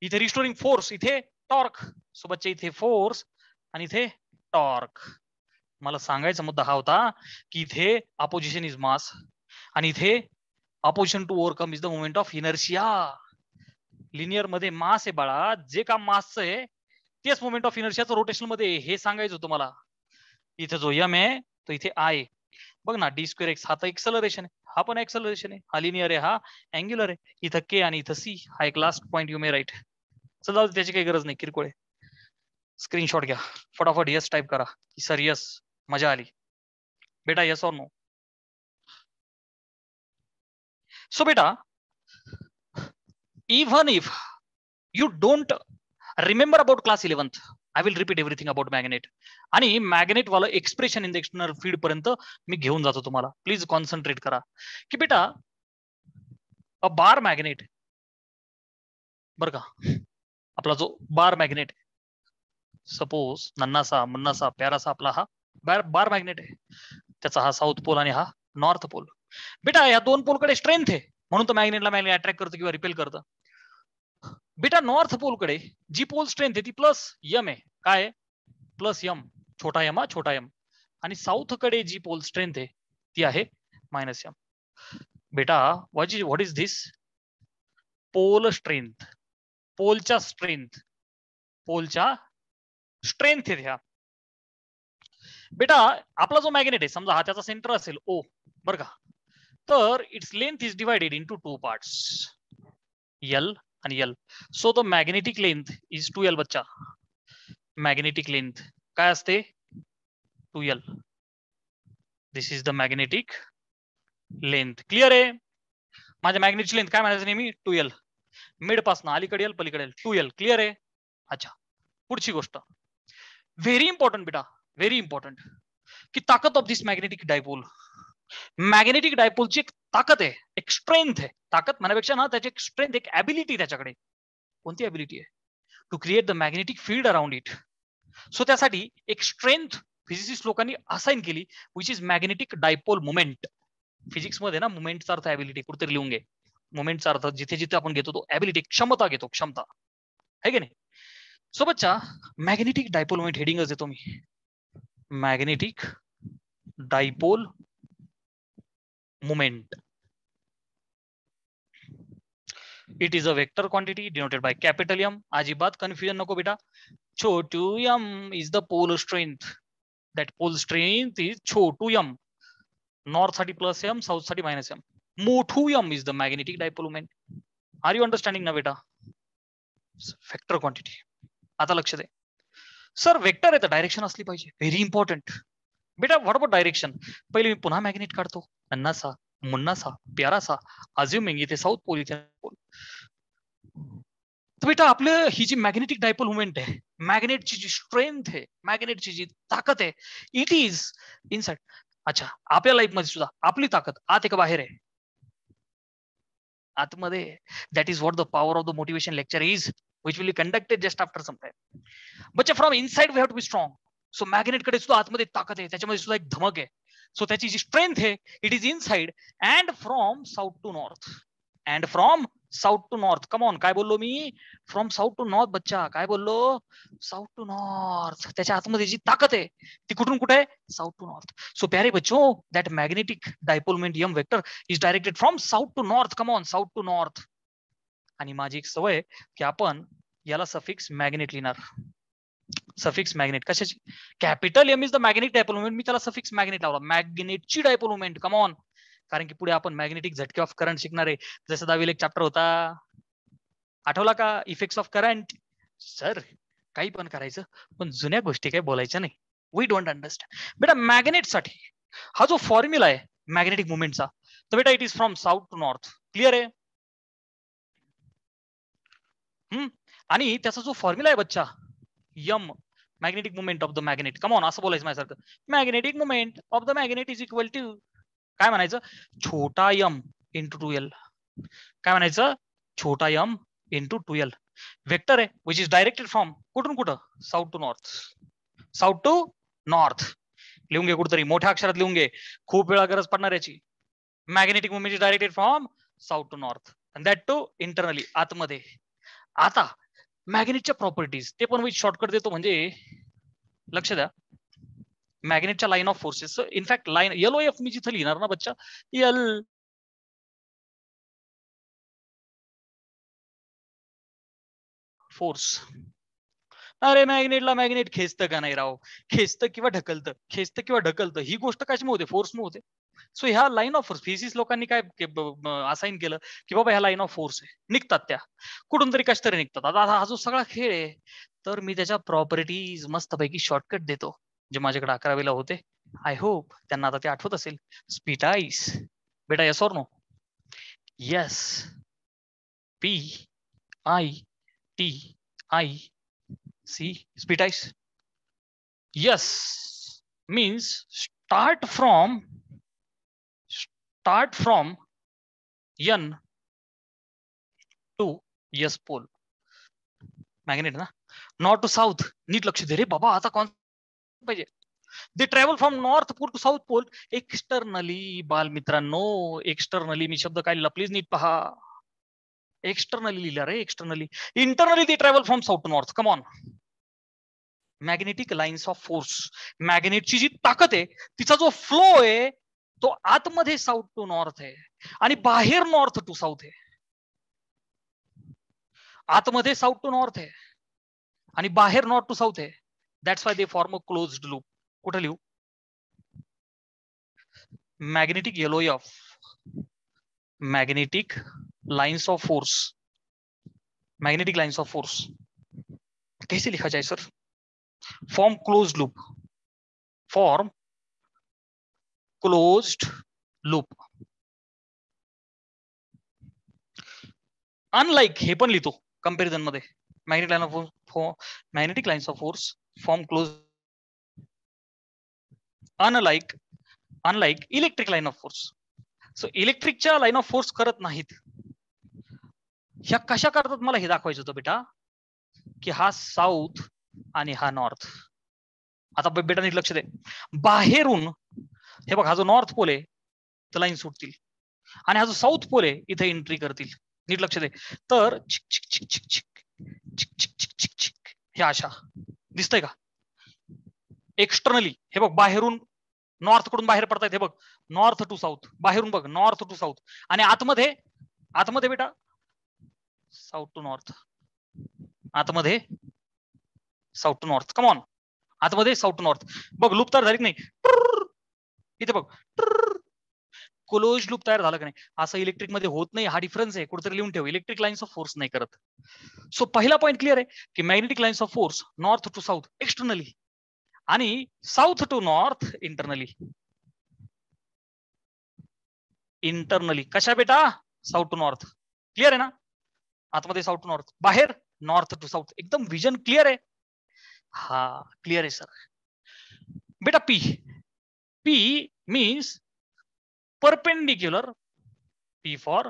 S1: इथे रिस्टोरिंग फोर्स इथे टॉर्क. सो बच्चे इथे फोर्स आणि इथे टॉर्क. मला सांगायचा मुद्दा हा होता की इथे अपोजिशन इज मास आणि इथे opposition to overcome is the moment of inertia. Linear मध्ये मास आहे बाळा, जे काम मासचं आहे तेच मोमेंट ऑफ इनर्शियाचं रोटेशनल मध्ये, हे सांगायचं होतं मला. इथे जो यम आहे तो इथे आय बघ ना, डी स्क्वेअर एक्स हा तर एक्सलरेशन आहे, हा पण एक्सलरेशन आहे, हा लिनियर आहे, हा अँग्युलर आहे. इथं के आणि इथं सी, हा एक last point you may write. चला त्याची काही गरज नाही, किरकोळ आहे. स्क्रीनशॉट घ्या फटाफट, यस टाईप करा की सर यस मजा आली. बेटा यस और नो? सो बेटा even if you don't remember about class 11th, I will repeat everything about magnet. आणि मॅग्नेट वाला expression in the external field पर्यंत मी घेऊन जातो तुम्हाला. प्लीज कॉन्सन्ट्रेट करा की बेटा अ बार मॅग्नेट, बर का, आपला जो बार मॅग्नेट, सपोज नन्नासा मुन्नासा प्यारासा आपला हा बार मॅग्नेट आहे, त्याचा हा साऊथ पोल आणि हा नॉर्थ पोल. बेटा या दोन पोलकडे स्ट्रेंथ आहे म्हणून तो मॅग्नेटला मॅग्नेट अट्रॅक्ट करतो किंवा रिपेल करतं. बेटा नॉर्थ पोल कडे जी पोल स्ट्रेंथ आहे ती प्लस यम आहे, काय प्लस यम, छोटा यम हा छोटा यम. आणि साऊथ कडे जी पोल स्ट्रेंथ आहे ती आहे मायनस यम. बेटा what is this? Pole strength, पोलच्या स्ट्रेंथ, पोलच्या स्ट्रेंथ आहेत ह्या. बेटा आपला जो मॅग्नेट आहे समजा हा त्याचा सेंटर असेल ओ बरं का, तर it's length is divided into 2 parts L आणि L. So the magnetic length is 2L बच्चा. मॅग्नेटिक लेंथ काय असते 2L. This is the magnetic length. Clear आहे. माझ्या मॅग्नेटची लेंथ काय म्हणायचं नेहमी 2L. मिड पासून अलीकडे एल पलीकडे 2L. क्लिअर आहे. अच्छा पुढची गोष्ट व्हेरी इम्पॉर्टंट बेटा, व्हेरी इम्पॉर्टंट की ताकद of this magnetic dipole. Magnetic डायपोलची एक ताकद आहे, एक स्ट्रेंथ आहे. ताकद म्हणण्यापेक्षा ना त्याची एक स्ट्रेंथ, एक ॲबिलिटी त्याच्याकडे. कोणती ॲबिलिटी आहे? To create the magnetic field around it. So त्यासाठी एक स्ट्रेंथ फिजिसिस्ट लोकांनी असाइन केली which is magnetic dipole moment. Physics मध्ये ना मुमेंटचा अर्थ ॲबिलिटी कुठेतरी लिहून घे. मुमेंटचा अर्थ जिथे जिथे आपण घेतो तो ॲबिलिटी, क्षमता घेतो, क्षमता आहे की नाही. सोबतच्या मॅग्नेटिक डायपोल मुमेंट हेडिंगच देतो मी. Magnetic dipole moment. It is a vector quantity denoted by capital M. अजिबात कन्फ्युजन नको बेटा. छोटू m is the pole strength. That pole strength is छोटू m. नॉर्थ साठी प्लस M, साऊथ साठी मायनस M. मोठू M is the magnetic dipole moment. Are you understanding ना बेटा? Vector quantity. आता लक्ष दे सर, वेक्टर आहे तर डायरेक्शन असली पाहिजे. व्हेरी इम्पॉर्टंट बेटा. What about direction? पहिले मी पुन्हा मॅग्नेट काढतो. अन्नासा, मुन्नासा, प्यारासा, अज्युमिंग इथे साऊथ पोल इथे पोल. तर बेटा आपलं ही जी मॅग्नेटिक डायपोल मुवमेंट आहे, मॅग्नेटची जी स्ट्रेंथ आहे, मॅग्नेटची जी ताकद आहे, इट इज इनसाइड. अच्छा आपल्या लाईफ मध्ये सुद्धा आपली ताकद आत आहे का बाहेर आहे? आतमध्ये. That is what the power of the motivation lecture is, which will be conducted just after some time. बच्चा from inside we have to be strong. So magnet कडे सुद्धा आतमध्ये ताकद आहे, त्याच्यामध्ये सुद्धा एक धमक आहे. सो त्याची जी स्ट्रेंथ आहे it is inside and from south to north. And from south to north. Come on, काय बोललो मी? फ्रॉम साऊथ टू नॉर्थ बच्चा. काय बोललो? South to north. त्याच्या आतमध्ये जी ताकद आहे ती कुठून कुठे आहे? South to north. सो प्यारे बच्चो, that magnetic dipole moment M vector is directed from south to north. Come on, south to north. आणि माझी एक सवय की आपण याला सफिक्स मॅग्नेट लिहिणार. सफिक्स मॅग्नेट कशाची? Capital M is the magnetic dipole moment. मी त्याला सफिक्स मॅग्नेट लावला. मॅग्नेटची डायपोल मोमेंट. Come on. कारण की पुढे आपण मॅग्नेटिक झटके ऑफ करंट शिकणार आहे. जसं 10वीला एक चॅप्टर होता, आठवला का? Effects of current. सर काही पण करायचं पण जुन्या गोष्टी काही बोलायच्या नाही. We don't understand. बेटा मॅग्नेटसाठी हा जो फॉर्म्युला आहे मॅग्नेटिक मुवमेंटचा, तर बेटा it is from south to north. Clear आहे? आणि त्याचा जो फॉर्म्युला आहे बच्चा M, magnetic movement of the magnet. Come on, असं बोलायचं माझ्यासारखं. Magnetic movement of the magnet is equal to काय म्हणायचं? छोटा M इंटू 2L. काय म्हणायचं? छोटा M इंटू 2L. वेक्टर आहे विच इज डायरेक्टेड फ्रॉम कुठून कुठं? South to north. South to north. लिहून घे कुठतरी, मोठ्या अक्षरात लिहून घे, खूप वेळा गरज पडणार याची. Magnetic movement is directed from south to north and that too internally, आतमध्ये. आता मॅग्नेटच्या प्रॉपर्टीज ते पण विच शॉर्टकट देतो. म्हणजे लक्ष द्या, मॅग्नेटच्या line of forces. In fact line LOF मी जिथे लिहिणार ना बच्चा, L फोर्स. अरे मॅग्नेटला मॅग्नेट खेचतं का नाही राव? खेचतं किंवा ढकलतं, खेचतं किंवा ढकलतं, ही गोष्ट कशामुळे होते? फोर्समुळे होते. सो ह्या लाईन ऑफ फोर्स फिजिक्स लोकांनी काय असाइन केलं की बाबा ह्या लाईन ऑफ फोर्स आहे, निघतात त्या कुठून तरी कश तरी निघतात. आता हा जो सगळा खेळ आहे, तर मी त्याच्या प्रॉपर्टीज मस्तपैकी शॉर्टकट देतो जे माझ्याकडे 11वीला होते. आय होप त्यांना आता ते आठवत असेल. स्पिटाईस बेटा, yes or no? Yes. PITIC, स्पिटाईस. Yes means start from N to S pole. Magnet ना, नॉर्थ टू साऊथ. नीट लक्ष दे रे बाबा, आता कोण पाहिजे? They travel from north pole to south pole externally. बाल मित्रांनो, एक्सटर्नली मी शब्द काय लिहिला प्लीज नीट पहा. एक्सटर्नली लिहिला रे, externally. Internally they travel from south to north. Come on. Magnetic lines of force, मॅग्नेटची जी ताकद आहे तिचा जो फ्लो आहे तो आतमध्ये साऊथ टू नॉर्थ आहे आणि बाहेर नॉर्थ टू साऊथ आहे. आतमध्ये साऊथ टू नॉर्थ आहे आणि बाहेर नॉर्थ टू साऊथ आहे. That's why they form a closed loop. कुठे लिहू? Magnetic LOF, magnetic lines of force, magnetic lines of force कैसे लिखा जाए sir? Form closed loop, form closed loop. Unlike हे पण लिहितो कंपॅरिझन मध्ये, magnetic line of magnetic lines of force form close, unlike electric line of force. So इलेक्ट्रिकच्या line of force करत नाहीत. ह्या कशा करतात मला हे दाखवायचं होतं बेटा, की हा साऊथ आणि हा नॉर्थ. आता बेटा नीट लक्ष दे, बाहेरून हे बघ, हा जो नॉर्थ पोल आहे तर लाईन सुटतील, आणि हा जो साऊथ पोल आहे इथे एंट्री करतील. नीट लक्ष दे. तर चिक चिक चिक चिक चिक चिक चिक चिक चिक चिक हे अशा दिसतंय का? एक्सटर्नली हे बघ, बाहेरून नॉर्थ कडून बाहेर पडतायत. हे बघ, नॉर्थ टू साऊथ, बाहेरून बघ नॉर्थ टू साऊथ, आणि आतमध्ये बेटा साऊथ टू नॉर्थ, आतमध्ये south to north. Come on, आतमध्ये साऊथ टू नॉर्थ. बघ लूप तयार झाली की नाही? इथे बघ क्लोज लूप तयार झाला की नाही? असं इलेक्ट्रिक मध्ये होत नाही. हा डिफरन्स आहे, कुठेतरी लिहून ठेव. इलेक्ट्रिक लाइन्स ऑफ फोर्स नाही करत. सो पहिला पॉईंट क्लिअर आहे की magnetic lines of force north to south externally आणि south to north internally. Internally कशा बेटा? South to north. क्लिअर आहे ना? आतमध्ये साऊथ टू नॉर्थ, बाहेर नॉर्थ टू साऊथ. एकदम विजन क्लिअर आहे? हा क्लिअर आहे सर. बेटा P means perpendicular, P for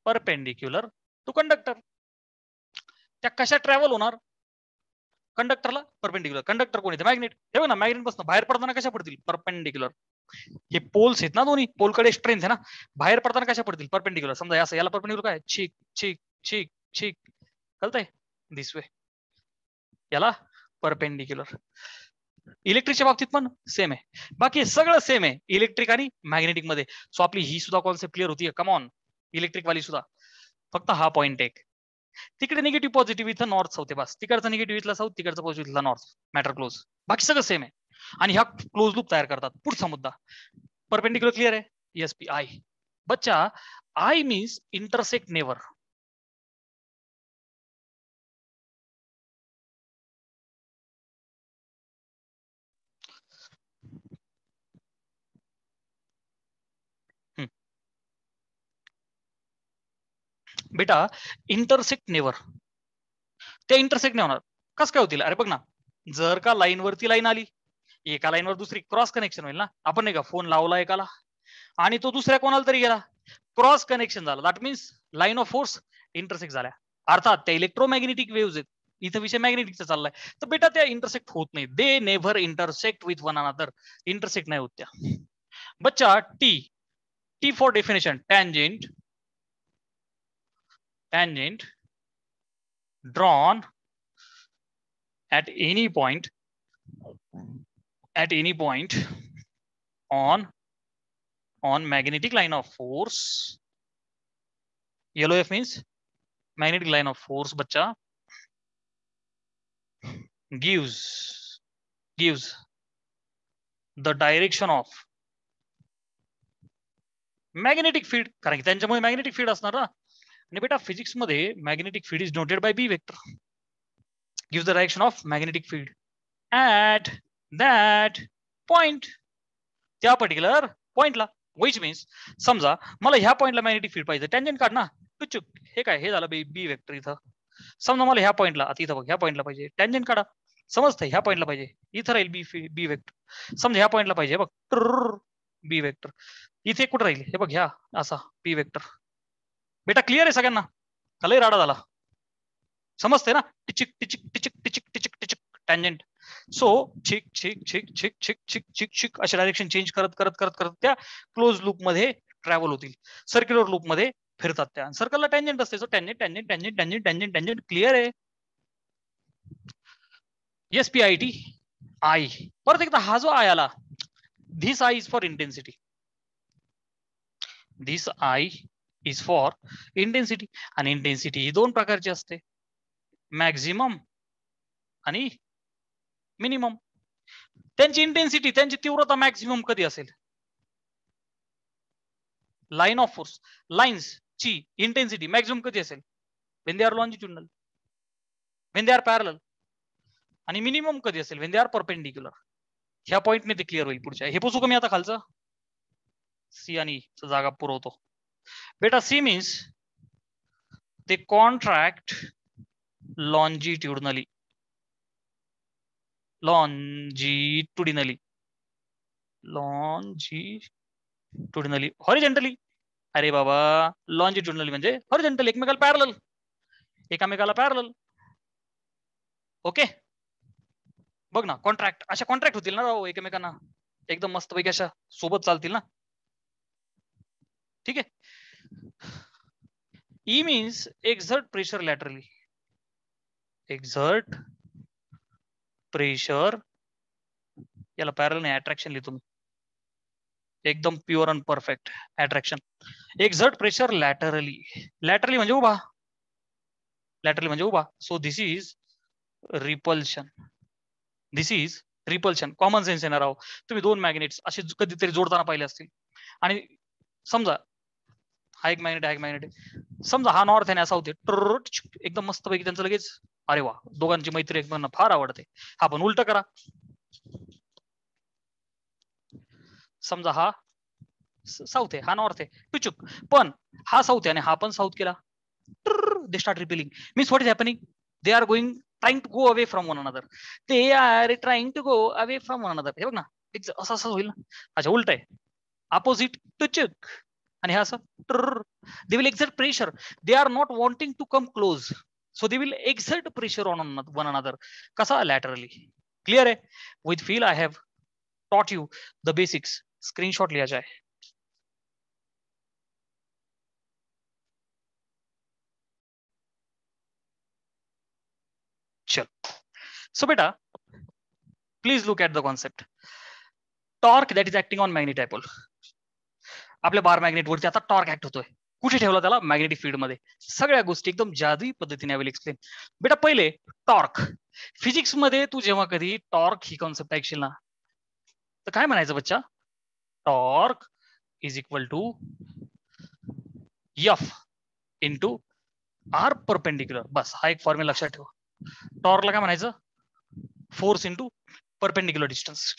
S1: perpendicular to conductor. त्या कशा ट्रॅव्हल होणार? कंडक्टरला परपेंडिक्युलर. कंडक्टर कोण येते? मॅग्नेट. हे बघ ना, मॅग्नेट पासून बाहेर पडताना कशा पडतील? परपेंडिक्युलर. हे पोल्स आहेत ना दोन्ही, पोलकडे स्ट्रेंथ आहे ना, बाहेर पडताना कशा पडतील? परपेंडिक्युलर. समजा असं, याला परपेंडिक्युलर काय? चिक चिक चिक चिक, कळतंय? दिस वे, याला परपेंडिक्युलर. इलेक्ट्रिकच्या बाबतीत पण सेम आहे, बाकी सगळं सेम आहे इलेक्ट्रिक आणि मॅग्नेटिक मध्ये. सो आपली ही सुद्धा कॉन्सेप्ट क्लिअर होती. कम ऑन, इलेक्ट्रिक वाली सुद्धा. फक्त हा पॉइंट एक, तिकडे निगेटिव्ह पॉझिटिव्ह इथं नॉर्थ साऊथ आहे बस. तिकडचा निगेटिव्ह इथला साऊथ, तिकडचा पॉझिटिव्ह इथला नॉर्थ. Matter close. बाकी सगळं सेम आहे आणि ह्या क्लोज लूप तयार करतात. पुढचा मुद्दा, परपेंडिक्युलर क्लिअर आहे? येस. P I. बच्चा, आय मीन्स इंटरसेक्ट नेवर. बेटा इंटरसेक्ट नेवर, त्या इंटरसेक्ट नाही होणार. कसं काय होतील? अरे बघ ना, जर का लाईन वरती लाईन आली, एका लाईनवर दुसरी, क्रॉस कनेक्शन होईल ना. आपण नाही का फोन लावला एकाला आणि तो दुसऱ्या कोणाला तरी गेला, क्रॉस कनेक्शन झालं. That means line of force intersect झाल्या. अर्थात त्या इलेक्ट्रोमॅग्नेटिक वेव्हज आहेत, इथं विषय मॅग्नेटिकचा चाललाय. तर बेटा त्या इंटरसेक्ट होत नाही. They never intersect with one another. Intersect नाही होत त्या. बच्चा T for definition, tangent drawn at any point on magnetic line of force. LOF means magnetic line of force, bachcha, gives the direction of magnetic field. कारण की त्यांच्यामुळे magnetic field असणार ना. आणि बेटा फिजिक्स मध्ये magnetic field is noted bye B vector. Gives the direction of magnetic field at that point. त्या particular पॉइंटला. विच मीन्स समजा मला ह्या पॉइंटला मॅग्नेटिक फील्ड पाहिजे, टँजेंट काढ ना. चुक, हे काय, हे झालं बी वेक्टर. इथं समजा मला ह्या पॉइंटला, आता इथं बघ, ह्या पॉइंटला पाहिजे, टँजेंट काढा. समजतंय? ह्या पॉइंटला पाहिजे, इथं राहील बी वेक्टर. समजा ह्या पॉइंटला पाहिजे, बघ बी वेक्टर. इथे कुठं राहील? हे बघ, ह्या असा बी वेक्टर. बेटा क्लिअर आहे सगळ्यांना? कलही राडा झाला? समजते ना? टिचिक टिचिक टिचिक टिचिक टिचिक टिचिक टँजेंट. सो छिक छिक छिक छिक छिक छिक छिक छिक असे डायरेक्शन चेंज करत करत करत करत त्या क्लोज लूप मध्ये ट्रॅव्हल होतील. सर्क्युलर लूप मध्ये फिरतात त्या. सर्कलला टँजेंट असते. So tangent tangent tangent tangent tangent tangent. Clear आहे? Yes. P I T I. परत एकदा हा जो आय आला, this I is for intensity. This I is for intensity. आणि इंटेन्सिटी ही दोन प्रकारची असते, मॅक्झिमम आणि मिनिमम. त्यांची इंटेन्सिटी, त्यांची तीव्रता मॅक्झिमम कधी असेल? लाईन ऑफ फोर्स, लाईन्स ची इंटेन्सिटी मॅक्झिमम कधी असेल? When they are longitudinal, when they are parallel, आणि मिनिमम कधी असेल? When they are perpendicular. ह्या पॉईंटने ते क्लिअर होईल पुढच्या. हे पोचू कमी आता खालचं सी आणि जागा पुरवतो बेटा. सी मीन्स ते कॉन्ट्रॅक्ट लॉन्जिट्युडनली, लॉन्जिट्युडिनली, लॉन्जिट्युडिनली, हॉरिझॉन्टली. अरे बाबा, लॉन्जिट्युडिनली म्हणजे हॉरिझॉन्टल, एकमेकाला पॅरलल, एकामेकाला पॅरलल. ओके, बघ ना, कॉन्ट्रॅक्ट, अशा कॉन्ट्रॅक्ट होतील ना राव एकमेकांना, एकदम मस्त पैकी अशा सोबत चालतील ना. ठीक आहे. E means exert pressure laterally, exert pressure, याला पॅरल नाही, अट्रॅक्शन लिहितो मी, एकदम pure and perfect attraction. Exert pressure laterally, laterally म्हणजे उभा, लॅटरली म्हणजे उभा. So this is repulsion, this is repulsion. Common sense येणार आहो. तुम्ही दोन मॅग्नेट्स असे कधीतरी जोडताना पाहिले असतील, आणि समजा हा एक मॅग्नेट, हा एक मॅग्नेट, समजा हा नॉर्थ आहे, साऊथ आहे, एकदम मस्त पैकी त्यांचं लगेच, अरे वा, दोघांची मैत्री एकमेकांना फार आवडते. हा पण उलट करा, समजा हा साऊथ आहे, हा नॉर्थ आहे, टुचुक, पण हा साऊथ आहे आणि हा पण साऊथ केला, they start repelling. Means what is happening? They are going, trying to go away from one another, they are trying to go away from one another. हे बघ ना, असं असं होईल ना. अच्छा, उलट आहे, अपोजिट टुचुक, आणि हा असं, they will exert pressure, they are not wanting to come close, so they will exert pressure on one another. कसा? लॅटरली. क्लियर आहे? With feel I have taught you the basics. Screenshot लिया जाए. चल, so बेटा, please look at the concept. Torque that is acting on magnet dipole. आपल्या bar magnet वरती आता torque act होतोय. कुठे ठेवला त्याला? मॅग्नेटिक फील्ड मध्ये. सगळ्या गोष्टी एकदम जादुई पद्धतीने विल एक्सप्लेन. बेटा, पहिले टॉर्क. फिजिक्स मध्ये तू जेव्हा कधी टॉर्क ही कॉन्सेप्ट ऐकशील ना, तर काय म्हणायचं बच्चा? Torque is equal to F into R perpendicular. बस हा एक फॉर्म्युला लक्षात ठेव. टॉर्कला काय म्हणायचं? Force into perpendicular distance.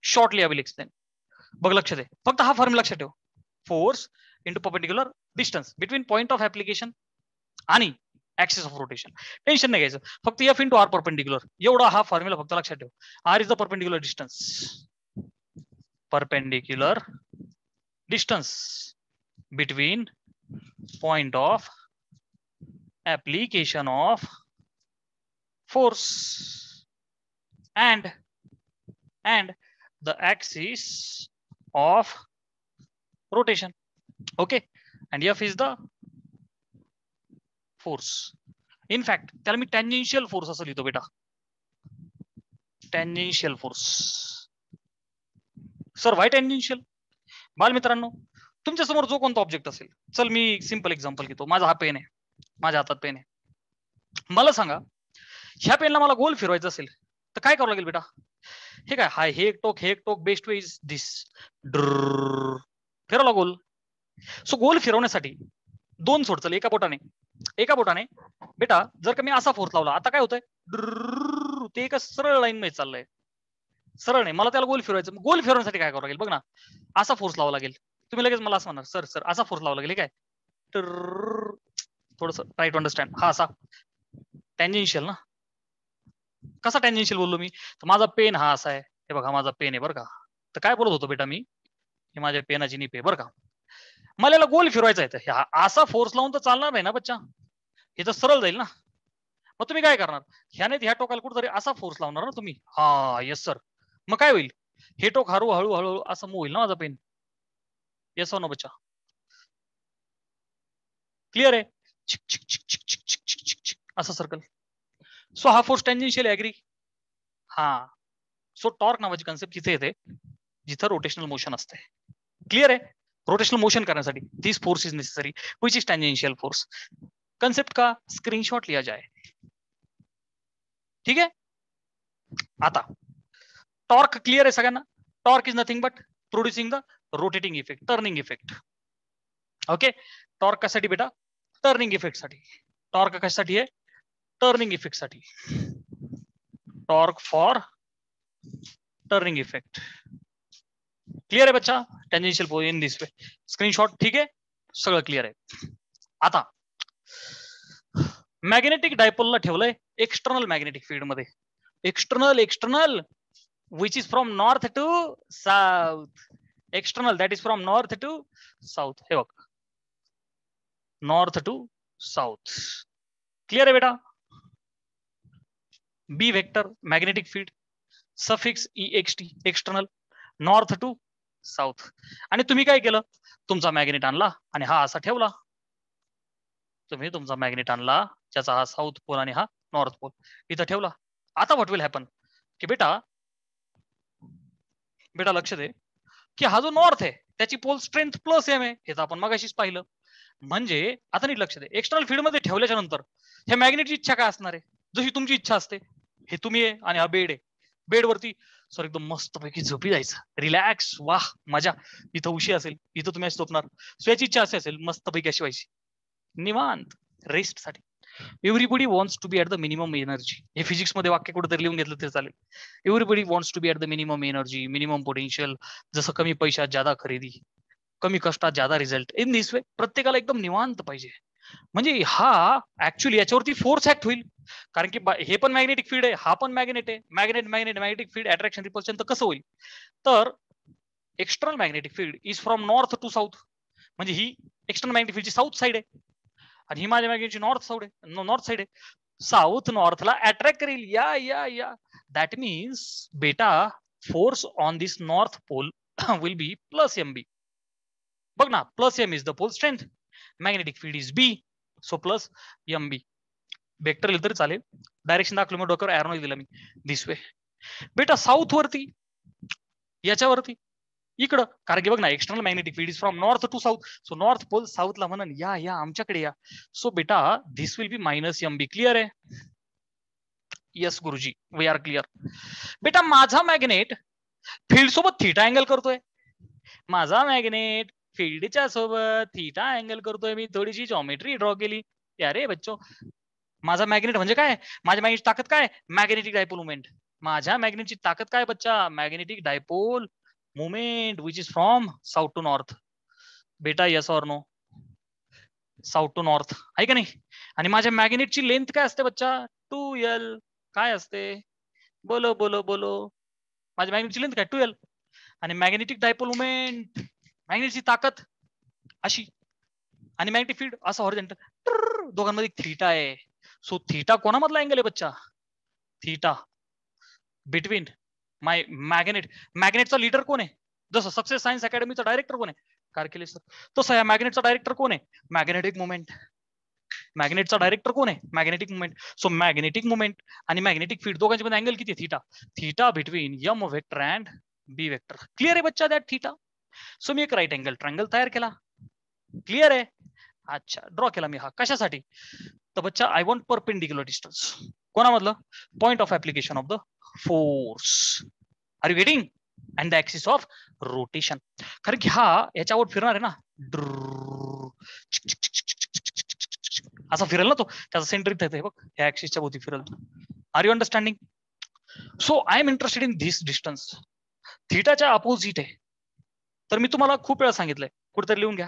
S1: Shortly I will explain. बघ, लक्ष दे, फक्त हा फॉर्म्युला लक्षात ठेव. Force into perpendicular distance between point of application आणि ऍक्सिस ऑफ रोटेशन. टेन्शन नाही घ्यायचं, फक्त एफ इंटू आर परपेंडिक्युलर, एवढा हा फॉर्म्युला फक्त लक्षात ठेव. R is the perpendicular distance, perpendicular distance between point of application of force and the axis of rotation. Okay, and F is the force. In fact, त्याला मी tangential force असं लिहितो बेटा. tangential force. Sir व्हाय tangential? बालमित्रांनो, तुमच्या समोर जो कोणता object असेल, चल मी सिंपल एक्झाम्पल घेतो. माझा हा पेन आहे, माझ्या हातात पेन आहे. मला सांगा, ह्या पेनला मला गोल फिरवायचं असेल तर काय करावं लागेल बेटा? हे काय, हा हे एक टोक, हे एक टोक, बेस्ट वे इज दिस, फिरवला गोल. सो गोल फिरवण्यासाठी दोन सोड, चल एका बोटाने बेटा, जर का मी असा फोर्स लावला, आता काय होतंय? ते एका सरळ लाईन मध्ये चाललंय. सरळ नाही, मला त्याला गोल फिरवायचं. गोल फिरवण्यासाठी काय करावं लागेल? बघ ना, असा फोर्स लावा लागेल. तुम्ही लगेच मला असं म्हणणार, सर सर असा फोर्स लावा लागेल. हे काय? थोडस ट्राय टू अंडरस्टँड. हा असा टँजेन्शियल ना. कसा टँजेन्शियल बोललो मी? तर माझा पेन हा असा आहे, हे बघा माझा पेन आहे बरं का. तर काय बोलत होतो बेटा मी? हे माझ्या पेनाची निप आहे बरं का. मला याला गोल फिरवायचा आहे, असा फोर्स लावून तर चालणार नाही ना बच्चा, हे तर सरळ जाईल ना. मग तुम्ही काय करणार? ह्याने ह्या टोकाला कुठेतरी असा फोर्स लावणार ना तुम्ही. हा, येस सर. मग काय होईल? हे टोक हळूहळू हळूहळू असं मूव होईल ना माझा पेन. येस ना बच्चा? क्लिअर आहे? असं सर्कल. सो हा फोर्स टँजेन्शियल ऍग्री. हा, सो टॉर्क नावाची कन्सेप्ट तिथे येते जिथं रोटेशनल मोशन असते. क्लिअर आहे? रोटेशनल मोशन करण्यासाठी this force is necessary, which is tangential force. Concept का स्क्रीनशॉट लिया जाए. ठीक आहे? आता टॉर्क क्लिअर आहे सगळ्यांना? Torque is nothing but producing the rotating effect, turning effect. Okay. Torque कशासाठी बेटा? टर्निंग इफेक्ट साठी. टॉर्क कशासाठी आहे? टर्निंग इफेक्ट साठी. Torque for turning effect. Clear आहे बच्चा? Tangential in this way. Screenshot ठीक आहे? सगळं क्लिअर आहे. आता मॅग्नेटिक डायपोलला ठेवलंय एक्सटर्नल मॅग्नेटिक फील्ड मध्ये. External which is from north to south. External, that is from north to south. हे बघ, north to south. क्लिअर आहे बेटा? B vector magnetic field suffix EXT external north to south. आणि तुम्ही काय केलं? तुमचा मॅग्नेट आणला आणि हा असा ठेवला. तुम्ही तुमचा मॅग्नेट आणला ज्याचा हा साऊथ पोल आणि हा नॉर्थ पोल इथं ठेवला. आता व्हॉट विल हॅपन की बेटा लक्ष दे की हा जो नॉर्थ आहे त्याची पोल स्ट्रेंथ प्लस एम आहे. हे तर आपण मगाशीच पाहिलं. म्हणजे आता नीट लक्ष दे, एक्सटर्नल फील्ड मध्ये ठेवल्याच्या नंतर हे मॅग्नेटची इच्छा काय असणार आहे? जशी तुमची इच्छा असते. हे तुम्ही आहे आणि हा बेड आहे. बेडवरती सर एकदम मस्त पैकी झोपी जायचं, रिलॅक्स, वाह मजा. इथं उशी असेल, इथं तुम्ही झोपणार. सो याची इच्छा अशी असेल मस्त पैकी अशी व्हायची निवांत रेस्ट साठी. Everybody wants to be at the minimum energy. हे फिजिक्स मध्ये वाक्य कुठेतरी लिहून घेतलं तरी चालेल. Everybody wants to be at the minimum energy, minimum potential. जसं कमी पैशात ज्यादा खरेदी, कमी कष्टात ज्यादा रिझल्ट. इन दिस वे प्रत्येकाला एकदम निवांत पाहिजे. म्हणजे हा ऍक्च्युली याच्यावरती फोर्स ऍक्ट होईल. कारण की हे पण मॅग्नेटिक फील्ड आहे, हा पण मॅग्नेट आहे. मॅग्नेटिक फील्ड अट्रॅक्शन रिपल्शन तर कसं होईल? तर external magnetic field is from north to south. म्हणजे ही एक्सटर्नल मॅग्नेटिक फील्डची साऊथ साईड आहे आणि ही माझ्या मॅग्नेटची नॉर्थ साईड आहे. साऊथ नॉर्थला अट्रॅक्ट करेल. या दॅट मीन्स बेटा force on this north pole will be plus M B. बघ ना, plus M is the pole strength, magnetic field is B, so plus M B. Vector लिहिलं तरी चालेल, डायरेक्शन दाखवलं मी डोक्यावर एरो दिला मी दिस वे. बेटा साऊथ वरती याच्यावरती इकडं, कारण की बघ ना external magnetic field is from north to south. So north pole साऊथला म्हणून या आमच्याकडे या. सो बेटा this will be minus M B. Clear आहे? यस गुरुजी, वी आर क्लिअर. बेटा माझा मॅग्नेट फील्ड सोबत थीटा अँगल करतोय. माझा मॅग्नेट फील्डच्या सोबत थीटा अँगल करतोय. मी थोडीशी जॉमेट्री ड्रॉ केली. अरे बच्चो, माझा मॅग्नेट म्हणजे काय? माझ्या मॅग्नेटची ताकद काय? Magnetic dipole moment. माझ्या मॅग्नेटची ताकद काय बच्चा? Magnetic dipole moment which is from south to north. बेटा yes or no? South to north आहे का नाही? आणि माझ्या मॅग्नेटची लेंथ काय असते बच्चा? 2L. काय असते? बोलो बोलो बोलो. माझ्या मॅग्नेटची लेंथ काय? 2L. आणि मॅग्नेटिक डायपोल मुवमेंट, मॅग्नेटची ताकद अशी, आणि मॅग्नेटिक फील्ड असं हॉरिझॉन्टल. दोघांमध्ये थीटा आहे. सो थीटा कोणामधला अँगल आहे बच्चा? थीटा बिटवीन माय मॅग्नेट. मॅग्नेटचा लीडर कोण आहे? जसं सक्सेस सायन्स अकॅडमीचा डायरेक्टर कोण आहे? कारकेले सर. तसं या मॅग्नेटचा डायरेक्टर कोण आहे? Magnetic movement. मॅग्नेटचा डायरेक्टर कोण आहे? Magnetic movement. So magnetic movement आणि मॅग्नेटिक फील्ड दोघांच्या मध्ये अँगल किती आहे? Theta. Theta between m vector and B vector. Clear आहे बच्चा दॅट थीटा? सो मी एक राईट अँगल ट्रायंगल तयार केला. क्लिअर आहे? अच्छा, ड्रॉ केला मी हा. कशासाठी? तर बच्चा आय वॉन्ट परपेंडिक्युलर डिस्टन्स. कोणामधलं? Point of application of the force. Are you getting? And the axis of rotation. कारण की हा याच्यावर फिरणार आहे ना, असा फिरेल ना तो, त्याचा सेंटर इथे बघ, या ऍक्सिसच्या भोवती फिरेल. Are you understanding? So I am interested in this distance. थीटाच्या अपोजिट आहे. तर मी तुम्हाला खूप वेळा सांगितलंय, कुठेतरी लिहून घ्या.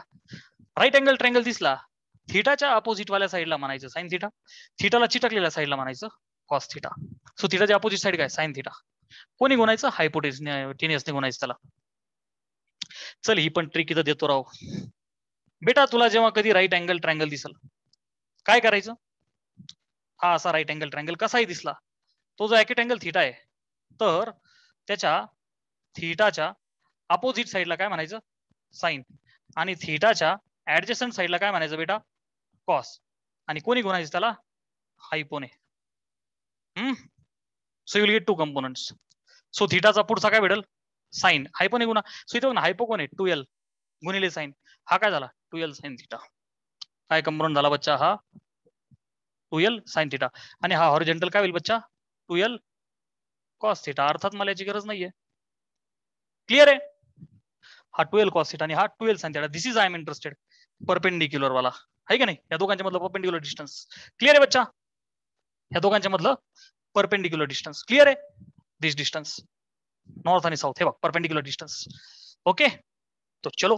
S1: राईट अँगल ट्रायंगल दिसला, थीटाच्या अपोजिट वाल्या साईडला म्हणायचं साइन थीटा. थीटाला चिटकलेल्या साईडला म्हणायचं कॉस थीटा. सो थीटाच्या अपोजिट साईड काय? Sine theta. कोणी गुणायचं? हायपोटेनियसने गुणायचं त्याला. चल ही पण ट्रिक इथं देतो राव. बेटा तुला जेव्हा कधी राईट अँगल ट्रायंगल दिसल, काय करायचं? हा असा राईट अँगल ट्रायंगल कसाही दिसला, तो जो ऍक्युट अँगल थीटा आहे, तर त्याच्या थीटाच्या अपोजिट साईडला काय म्हणायचं? साइन. आणि थीटाच्या ऍडजस्टंट साईडला काय म्हणायचं बेटा? कॉस. आणि कोणी गुणायचं त्याला? हायपोने. So you will get two components. So थीटाचा पुढचा काय भेटेल? साइन. हायपोने गुणा. सो इथे हायपो कोण आहे? 2L गुणिले साइन. हा काय झाला? 2L sine theta. काय कंपोनंट झाला बच्चा? हा 2L साइन थीटा. आणि हा हॉरिझॉन्टल काय होईल बच्चा? 2L cos theta. अर्थात मला याची गरज नाहीये. क्लिअर आहे? हा 2L कॉस थीटा आणि हा 2L sine theta. This is I am interested. Perpendicular वाला आहे का नाही, या दोघांच्या मधलं परपेंडिक्युलर डिस्टन्स क्लिअर आहे बच्चा, या दोघांच्या मधलं परपेंडिक्युलर डिस्टन्स क्लिअर आहे, दिस डिस्टन्स नॉर्थ आणि साउथ हे बघ परपेंडिक्युलर डिस्टन्स ओके। तो चलो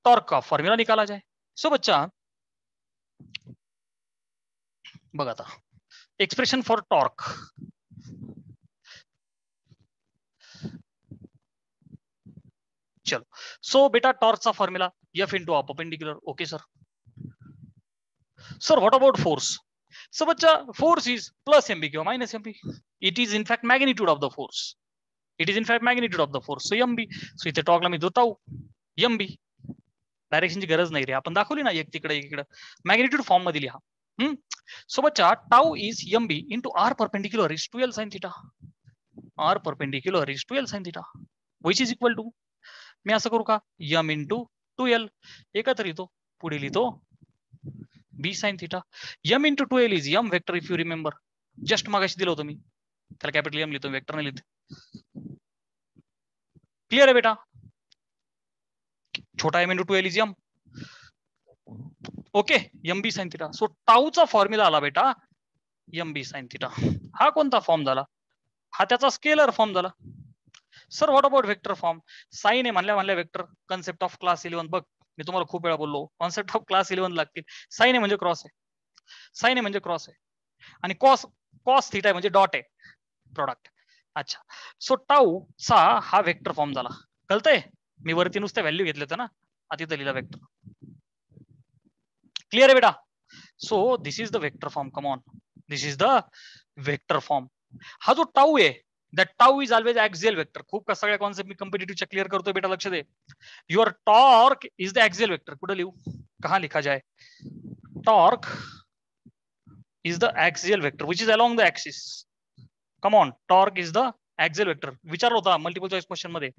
S1: टॉर्क का फॉर्मूला निकाला जाए। सो बच्चा बघ आता एक्सप्रेशन फॉर टॉर्क, चलो सो बेटा टॉर्कचा formula F into R perpendicular okay sir. Sir what about force, so बच्चा फोर्स इज प्लस एमबी किंवा minus MB, it is in fact magnitude of the force, it is in fact magnitude of the force, so MB, सो इथे टॉर्कला मी देतो MB, डायरेक्शनची गरज नाही रे, आपण दाखवली ना एक तिकडे एक इकडे, मॅग्निट्यूड फॉर्म मध्ये लिहा। सो बच्चा tau is MB into R perpendicular is 12 sin theta, R perpendicular is 12 sin theta which is equal to, मी असं करू का एम इंटू 2l एकत्र लिहितो, पुढे लिहितो B sine theta, M into 2l is M vector if you remember, just मगाशी दिलं होतं मी, त्याला कॅपिटल एम लिहितो वेक्टर नाही लिहितो, क्लिअर आहे बेटा, छोटा M into 2l is M okay, M B sine theta, so टाऊचा फॉर्म्युला आला बेटा एम बी साइन थीटा, हा कोणता फॉर्म झाला, हा त्याचा स्केलर फॉर्म झाला। Sir what about vector form, sine आहे म्हणल्या वेक्टर, कन्सेप्ट ऑफ क्लास 11 बघ, मी तुम्हाला खूप वेळा बोललो कॉन्सेप्ट ऑफ क्लास 11 लागतील, साइन आहे म्हणजे क्रॉस आहे, साइन आहे म्हणजे क्रॉस आहे, आणि कॉस कॉस थीटा म्हणजे डॉट आहे प्रोडक्ट, अच्छा सो टाऊ चा हा वेक्टर फॉर्म झाला, कळतंय, मी वरती नुसत्या व्हॅल्यू घेतले होते ना, आता इथं लिहिला वेक्टर, क्लिअर आहे बेटा, so this is the vector form, come on this is the vector form, हा जो टाऊ आहे that tau is always axial vector, खूप का सगळ्या कॉन्सेप्ट मी कॉम्पिटिटिव्हच्या क्लिअर करतोय बेटा, लक्ष दे, your torque is the axial vector, कुठे लिहू, कहां लिखा जाए, torque is the axial vector which is along the axis, come on, torque is the axial vector, विचारलं होता मल्टिपल चॉईस क्वेश्चन मध्ये,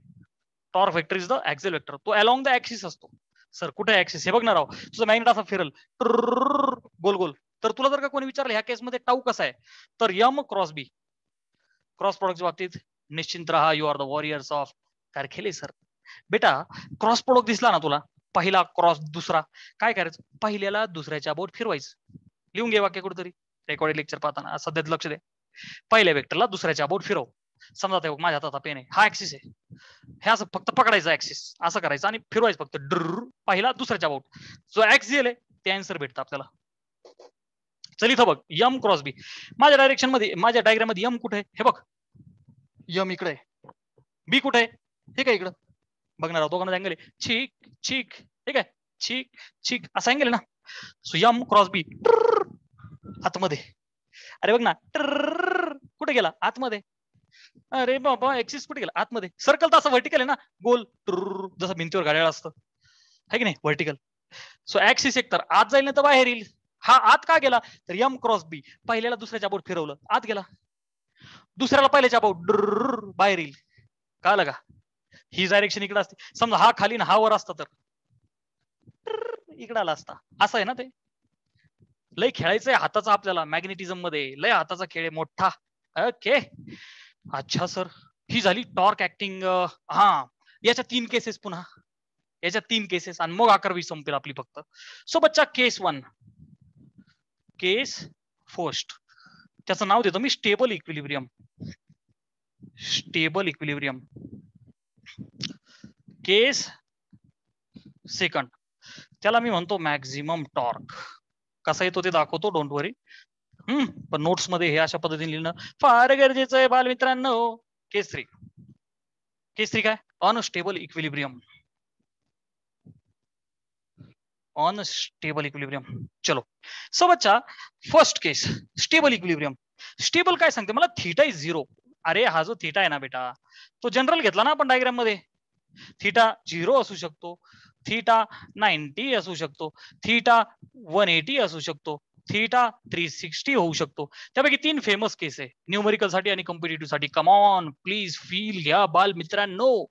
S1: torque vector is the axial vector, तो along the axis असतो, सर कुठे एक्सिस, हे बघणार आहोत, तुझं मॅग्नेट असं फिरल गोल गोल, तर तुला जर का कोणी विचारलं ह्या केसमध्ये टाऊ कसा आहे, तर यम क्रॉस बी, क्रॉस प्रोडक्टच्या बाबतीत निश्चिंत राहा, you are the warriors of Karkhele sir, बेटा क्रॉस प्रोडक्ट दिसला ना तुला, पहिला क्रॉस दुसरा, काय करायचं, पहिल्याला दुसऱ्याच्या बोट फिरवायचं, लिहून घे वाक्य कुठेतरी रेकॉर्डेड लेक्चर पाहताना, सध्यात लक्ष दे, पहिल्या वेक्टरला दुसऱ्याच्या बोट फिरव, समजा ते माझ्या हातात पेन आहे, हा ऍक्सिस आहे, हे असं फक्त पकडायचं ऍक्सिस, असं करायचं आणि फिरवायचं फक्त ड्र, पहिला दुसऱ्याच्या बोट, जो ऍक्सियल आहे ते आन्सर भेटतं आपल्याला। चल इथं बघ यम क्रॉस बी, माझ्या डायरेक्शन मध्ये, माझ्या डायग्राम मध्ये यम कुठे आहे, हे बघ यम इकडे आहे, बी कुठे आहे, ठीक आहे इकडं, बघणार आहोत दोघांना अँगल आहे, छिक छिक, ठीक आहे छिक छिक असा अँगल आहे ना, सो यम क्रॉस बी आतमध्ये, अरे बघ ना कुठे गेला आतमध्ये, अरे बाबा एक्सिस कुठे गेला आतमध्ये, सर्कल तर असं व्हर्टिकल आहे ना, गोल जसं भिंतीवर घड्याळ असतं है की नाही व्हर्टिकल, सो ऍक्सिस एक तर आत जाईल ना तर बाहेर येईल, हा आत का गेला, तर यम क्रॉस बी, पहिल्याला दुसऱ्याच्या बोट फिरवलं आत गेला, दुसऱ्याला पहिल्याच्या बोट बाहेर येईल, कळलं का, ही डायरेक्शन इकडे असते, समजा हा खाली ना हा वर असता तर इकडे आला असता, असं आहे ना ते, लय खेळायचंय हाताचा आपल्याला मॅग्नेटिझम मध्ये, लय हाताचा खेळ आहे मोठा, ओके अच्छा सर, ही झाली टॉर्क ऍक्टिंग, हा याच्या 3 केसेस, पुन्हा याच्या 3 केसेस आणि मग 11वी संपेल आपली फक्त। सो बच्चा केस 1, केस फर्स्ट, त्याचं नाव देतो मी स्टेबल इक्विलिब्रियम, स्टेबल इक्विलिब्रियम, केस सेकंड, त्याला मी म्हणतो मॅक्झिमम टॉर्क, कसा येतो ते दाखवतो, डोंट वरी, पण नोट्स मध्ये हे अशा पद्धतीने लिहिणं फार गरजेचं आहे बालमित्रांनो। केस 3, केस 3 काय, अनस्टेबल इक्विलिब्रियम, अनस्टेबल इक्विलिब्रियम, चलो सो बच्चा फर्स्ट केस स्टेबल इक्विलिब्रियम, स्टेबल काय सांगते मला, थीटा इज 0, अरे हा जो थीटा आहे ना बेटा, तो जनरल घेतला ना आपण डायग्राम मध्ये, थीटा 0 असू शकतो, थीटा 90 असू शकतो, थीटा 180 असू शकतो, थीटा 360 होऊ शकतो, त्यापैकी 3 फेमस केस आहे न्यूमेरिकल साठी आणि कॉम्पिटिटिव्ह साठी, कम ऑन प्लीज फील घ्या बाल मित्रांनो,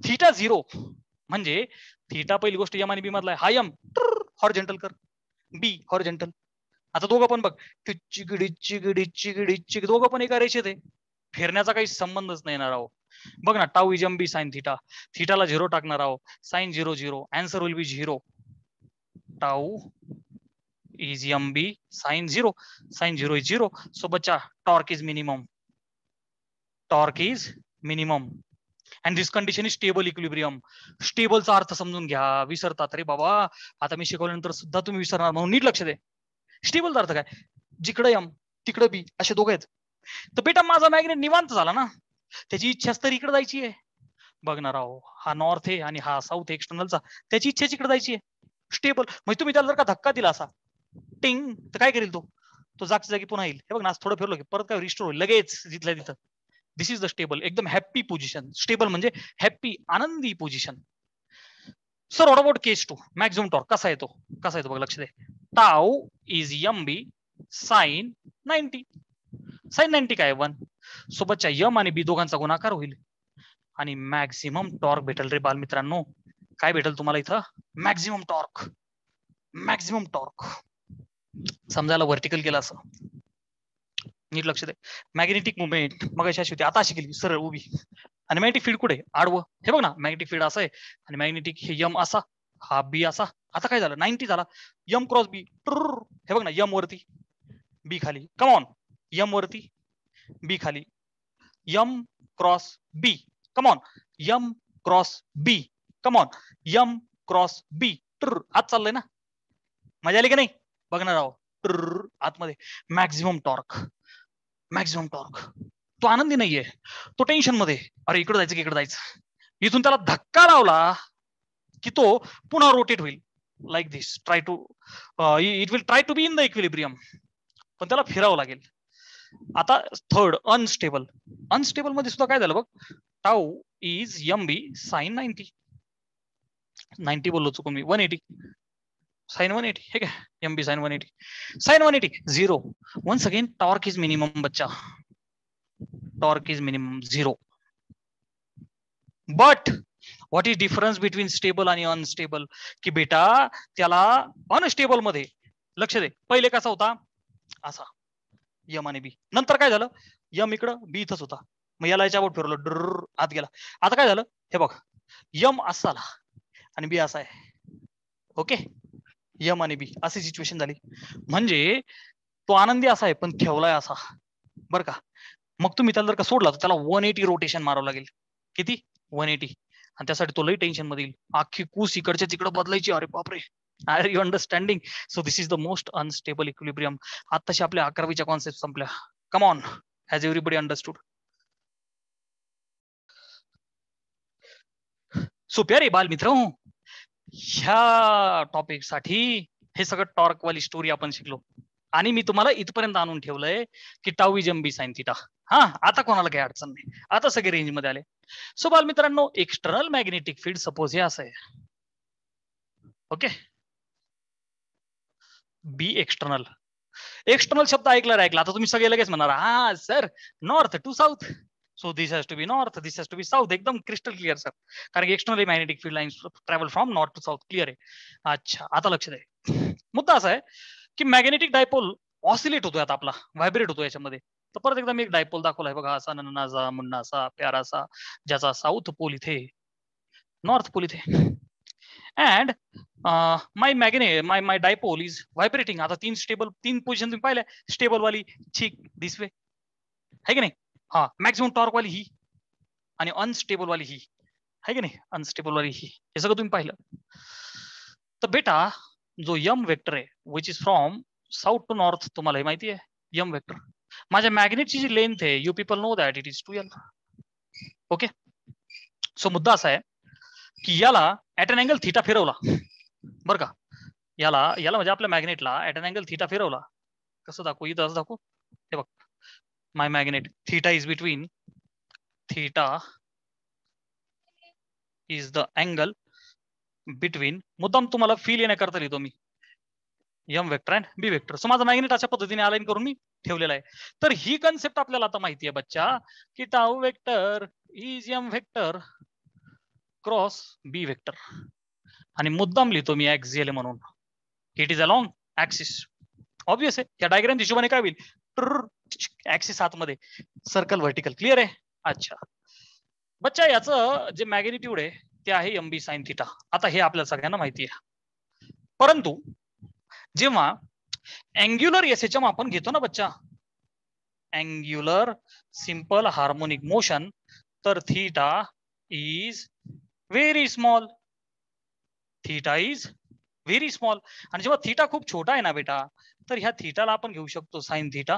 S1: थीटा 0 म्हणजे थीटा पहिली गोष्ट यम आणि बी मधला आहे, हा यम हॉरिझॉन्टल कर, बी हॉरिझॉन्टल, आता दोघं पण बघ चिगडी चिगडी चिगडी चिगडी, दोघं पण एका रेषेत आहे, फिरण्याचा काही संबंधच नाही येणार आहो. बघ ना, tau is M B sine theta, थिटाला 0 टाकणार आहो, sine 0 0, answer will be 0. Tau is mb sin 0, sin 0 is 0. So बच्चा torque is minimum, torque is minimum and this condition is stable equilibrium. Stable चा अर्थ समजून घ्या, विसरतात रे बाबा, आता मी शिकवल्यानंतर सुद्धा तुम्ही विसरणार, म्हणून नीट लक्ष दे. स्टेबलचा अर्थ काय, जिकडे एम तिकडे बी असे दोघे आहेत. तर बेटा माझा मॅग्नेट निवांत झाला ना, त्याची इच्छा तर इकडे जायची आहे. बघणार आहो, हा नॉर्थ आहे आणि हा साऊथ एक्सटर्नलचा, त्याची इच्छा इकडे जायची आहे. स्टेबल म्हणजे तुम्ही त्याला जर का धक्का दिला असा टिंग तर काय करेल तो जागच्या जागी पुन्हा येईल. हे बघ ना, थोडं फिरलो की परत काय रिस्टोर होईल लगेच जिथल्या तिथं. दिस इज द स्टेबल, एकदम हॅप्पी पोझिशन. स्टेबल म्हणजे हॅप्पी, आनंदी position. Sir what about case 2, maximum torque कसा येतो, कसा येतो बघ, लक्ष दे. Tau is M B sine 90, sine 90 काय 1. सोबतच्या यम आणि बी दोघांचा गुणाकार होईल आणि मॅक्झिमम टॉर्क भेटेल रे बालमित्रांनो. काय भेटेल तुम्हाला इथं, मॅक्झिमम टॉर्क. मॅक्झिमम टॉर्क समजायला व्हर्टिकल केलं असं, नीट लक्ष दे. मॅग्नेटिक मुवमेंट मग अशी होती, आता अशी केली सरळ उभी. आणि मॅग्नेटिक फील्ड कुठे, आडवं. हे बघ ना, मॅग्नेटिक फील्ड असं आहे आणि मॅग्नेटिक हे यम असा, हा बी असा. आता काय झालं, 90 झाला, यम क्रॉस बी. हे बघ ना, यम वरती बी खाली, कम ऑन, यम वरती बी खाली, M cross B, come on, M cross B, come on, M cross B. आत चाललंय ना, मजा आली की नाही. बघणार आहोत आतमध्ये मॅक्झिमम टॉर्क. मॅक्झिमम टॉर्क, तो आनंदी नाहीये, तो टेन्शन मध्ये, अरे इकडे जायचं की इकडे जायचं. इथून त्याला धक्का लावला की तो पुन्हा रोटेट होईल like this, try to, it will try to be in the equilibrium, पण त्याला फिरावं लागेल. आता थर्ड अनस्टेबल. अनस्टेबल मध्ये सुद्धा काय झालं बघ, tau is M B sine 90, 90 बोललो चुकून मी, 180 साइन 180, हे काय M B sine 180, sine 180 0. Once again torque is minimum बच्चा, torque is minimum 0. But what is difference between stable आणि अनस्टेबल, की बेटा त्याला अनस्टेबल मध्ये लक्ष दे, पहिले कसा होता असा यम आणि बी, नंतर काय झालं यम इकडं बी इथंच होता, मग याला याच्यावर फिरवलं ड्र आत गेला. आता काय झालं हे बघ, यम असा आला आणि बी असा आहे. ओके, यम आणि बी अशी सिच्युएशन झाली, म्हणजे तो आनंदी असा आहे पण ठेवलाय असा, बरं का. मग तुम्ही त्याला जर का सोडला तर त्याला 180 रोटेशन मारावं लागेल. किती, 180. आणि त्यासाठी तो लई टेन्शन मध्ये येईल, अख्खी कूस इकडच्या तिकडे बदलायची. अरे बापरे, are you understanding. So this is the most unstable equilibrium. आताशी आपल्या 11वीच्या कॉन्सेप्ट संपल्या. Come on, has everybody understood. सोप्या रे बाल मित्र, ह्या टॉपिक साठी हे सगळं टॉर्क वाली स्टोरी आपण शिकलो आणि मी तुम्हाला इथपर्यंत आणून ठेवलंय की tau is M B sine theta. हा, आता कोणाला काही अडचण नाही, आता सगळे रेंज मध्ये आले. सो बाल मित्रांनो, एक्सटर्नल मॅग्नेटिक फील्ड सपोज हे असं आहे. ओके, बी एक्सटर्नल. एक्सटर्नल शब्द ऐकला, आता तुम्ही सगळे लगेच म्हणणार हा sir north to south. So this has to be north, this has to be south. एकदम क्रिस्टल क्लिअर सर, कारण की external magnetic field lines travel from north to south. Clear आहे. अच्छा, आता लक्ष द्या. मुद्दा असा आहे की मॅग्नेटिक डायपोल ऑसिलेट होतोय आता आपला, व्हायब्रेट होतो याच्यामध्ये. तर परत एकदा मी एक डायपोल दाखवलाय बघा, असा नन्नासा मुन्नासा प्यारासा, ज्याचा साऊथ पोल इथे, नॉर्थ पोल इथे. And my magnet my dipole is vibrating. आता तीन स्टेबल, तीन पोझिशन तुम्ही पाहिल्या, स्टेबल वाली ठीक दिस वे है की नाही. हा, मॅक्सिमम टॉर्क वाली ही आणि अनस्टेबल वाली ही है की नाही, अनस्टेबल वाली ही, हे सगळं तुम्ही पाहिलं. तर बेटा जो यम वेक्टर आहे which is from south to north, तुम्हाला हे माहिती आहे यम वेक्टर. माझ्या मॅग्नेटची जी लेंथ आहे, you people know that it is 2l. Okay, so मुद्दा असा आहे की याला ऍट एन अँगल थिटा फिरवला, बरं का, याला म्हणजे आपल्या मॅग्नेटला ऍट एन अँगल थिटा फिरवला. कसं दाखवू, इथं असं दाखवू, हे बघ, my magnet theta is between, theta is the angle between, मुद्दाम तुम्हाला फील येण्याकरता लिहितो मी, M vector and B vector. So माझा मॅग्नेट अशा पद्धतीने अलाइन करून मी ठेवलेला आहे. तर ही कन्सेप्ट आपल्याला आता माहिती आहे बच्चा, की tau vector is M vector cross b vector, आणि मुद्दाम लिहितो मी ऍक्सियल म्हणून, it is along axis. Obvious आहे, या डायग्राम हिशोबाने काय होईल, ऍक्सिस आतमध्ये, सर्कल व्हर्टिकल. क्लिअर आहे? अच्छा बच्चा, याचं जे मॅग्निट्यूड आहे ते आहे एमबी साइन थिटा. आता हे आपल्या सगळ्यांना माहिती आहे. परंतु जेव्हा अँग्युलर एसएचएम आपण घेतो ना बच्चा, अँग्युलर सिंपल हार्मोनिक मोशन, तर theta is very small. Theta is very small. आणि जेव्हा थीटा खूप छोटा आहे ना बेटा, तर ह्या थीटाला आपण घेऊ शकतो साइन थीटा,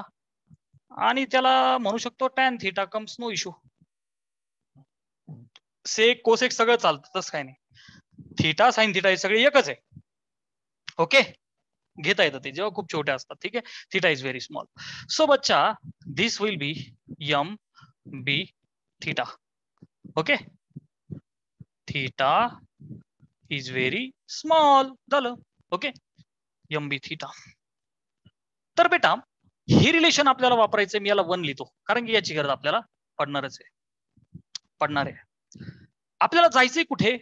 S1: आणि त्याला म्हणू शकतो tan theta. Comes no issue. Sec cosec सगळं चालतं, तसं काय नाही. थीटा साइन थीटा हे सगळे एकच आहे. ओके, घेता येतं ते जेव्हा खूप छोटे असतात. ठीक आहे, theta is very small. So बच्चा, this will be M B theta. Okay, theta is very small झालं. ओके, एम बी थीटा. तर बेटा हे रिलेशन आपल्याला वापरायचं. मी याला 1 लिहितो कारण की याची गरज आपल्याला पडणारच आहे. पडणार आहे. आपल्याला जायचंय कुठे?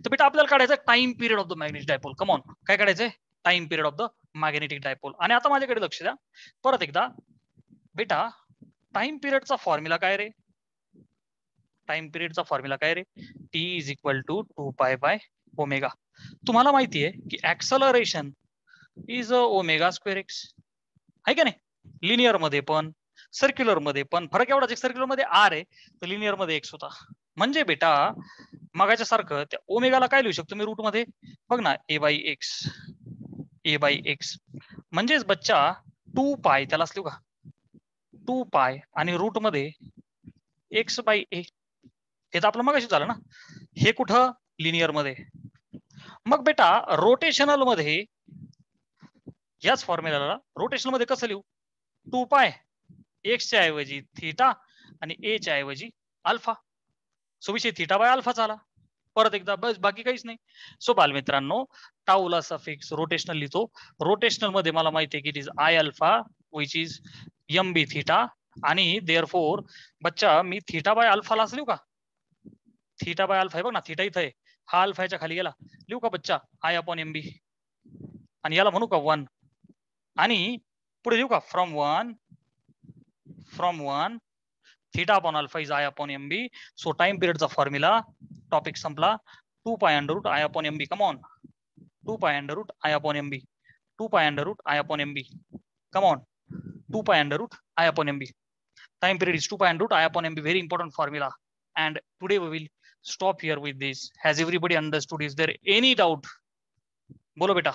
S1: तर बेटा आपल्याला काढायचं time period of the magnetic dipole. Come on, काय काढायचंय? Time period of the magnetic dipole. आणि आता माझ्याकडे लक्ष द्या परत एकदा. बेटा टाइम पिरियडचा फॉर्म्युला काय रे? टाइम पिरियडचा फॉर्म्युला काय रे? टी इज इक्वल टू 2 पाय ओमेगा. तुम्हाला माहितीये की acceleration is omega square x, आहे का नाही? लिनियर मध्ये पण सर्क्युलर मध्ये पण फरक एवढाच, सर्क्युलर मध्ये आर आहे तर लिनियर मध्ये एक्स होता. म्हणजे बेटा मगाच्या सारखं त्या ओमेगाला काय लिहू शकतो मी रूट मध्ये? बघ ना, A by x. A by x म्हणजेच बच्चा 2 पाय, त्याला लिहू का 2 पाय आणि रूट मध्ये एक्स बाय ए. हे तर आपलं मगाशी झालं ना. हे कुठं? लिनियर मध्ये. मग बेटा रोटेशनल मध्ये याच फॉर्म्युलाला रोटेशनल मध्ये कसं लिहू? 2 पाय एक्स च्या ऐवजी थीटा आणि ए च्या ऐवजी अल्फा. सो विषय थीटा बाय अल्फा झाला. परत एकदा बस, बाकी काहीच नाही. सो बालमित्रांनो, टाऊला सफिक्स रोटेशनल लिहितो. रोटेशनल मध्ये मला माहिती आहे की it is I alpha which is M B theta. And therefore बच्चा मी थीटा बाय अल्फाला लिहू का? थीटा बाय अल्फा आहे बघ ना, थीटा इथं आहे, हा अल्फाच्या खाली गेला. लिहू का बच्चा? I upon M B. आणि याला म्हणू का 1. आणि पुढे लिहू का from one theta upon alpha is I upon M B. So time पिरियडचा फॉर्म्युला, टॉपिक संपला. 2 pi under root I upon M B. Come on, 2 pi under root I upon M B. 2 pi under root I upon M B. Come on, 2 pi under root I upon M B. Time period is 2 pi under root I upon MB. Very important formula. And today we will stop here with this. Has everybody understood? Is there any doubt? बोलो बेटा.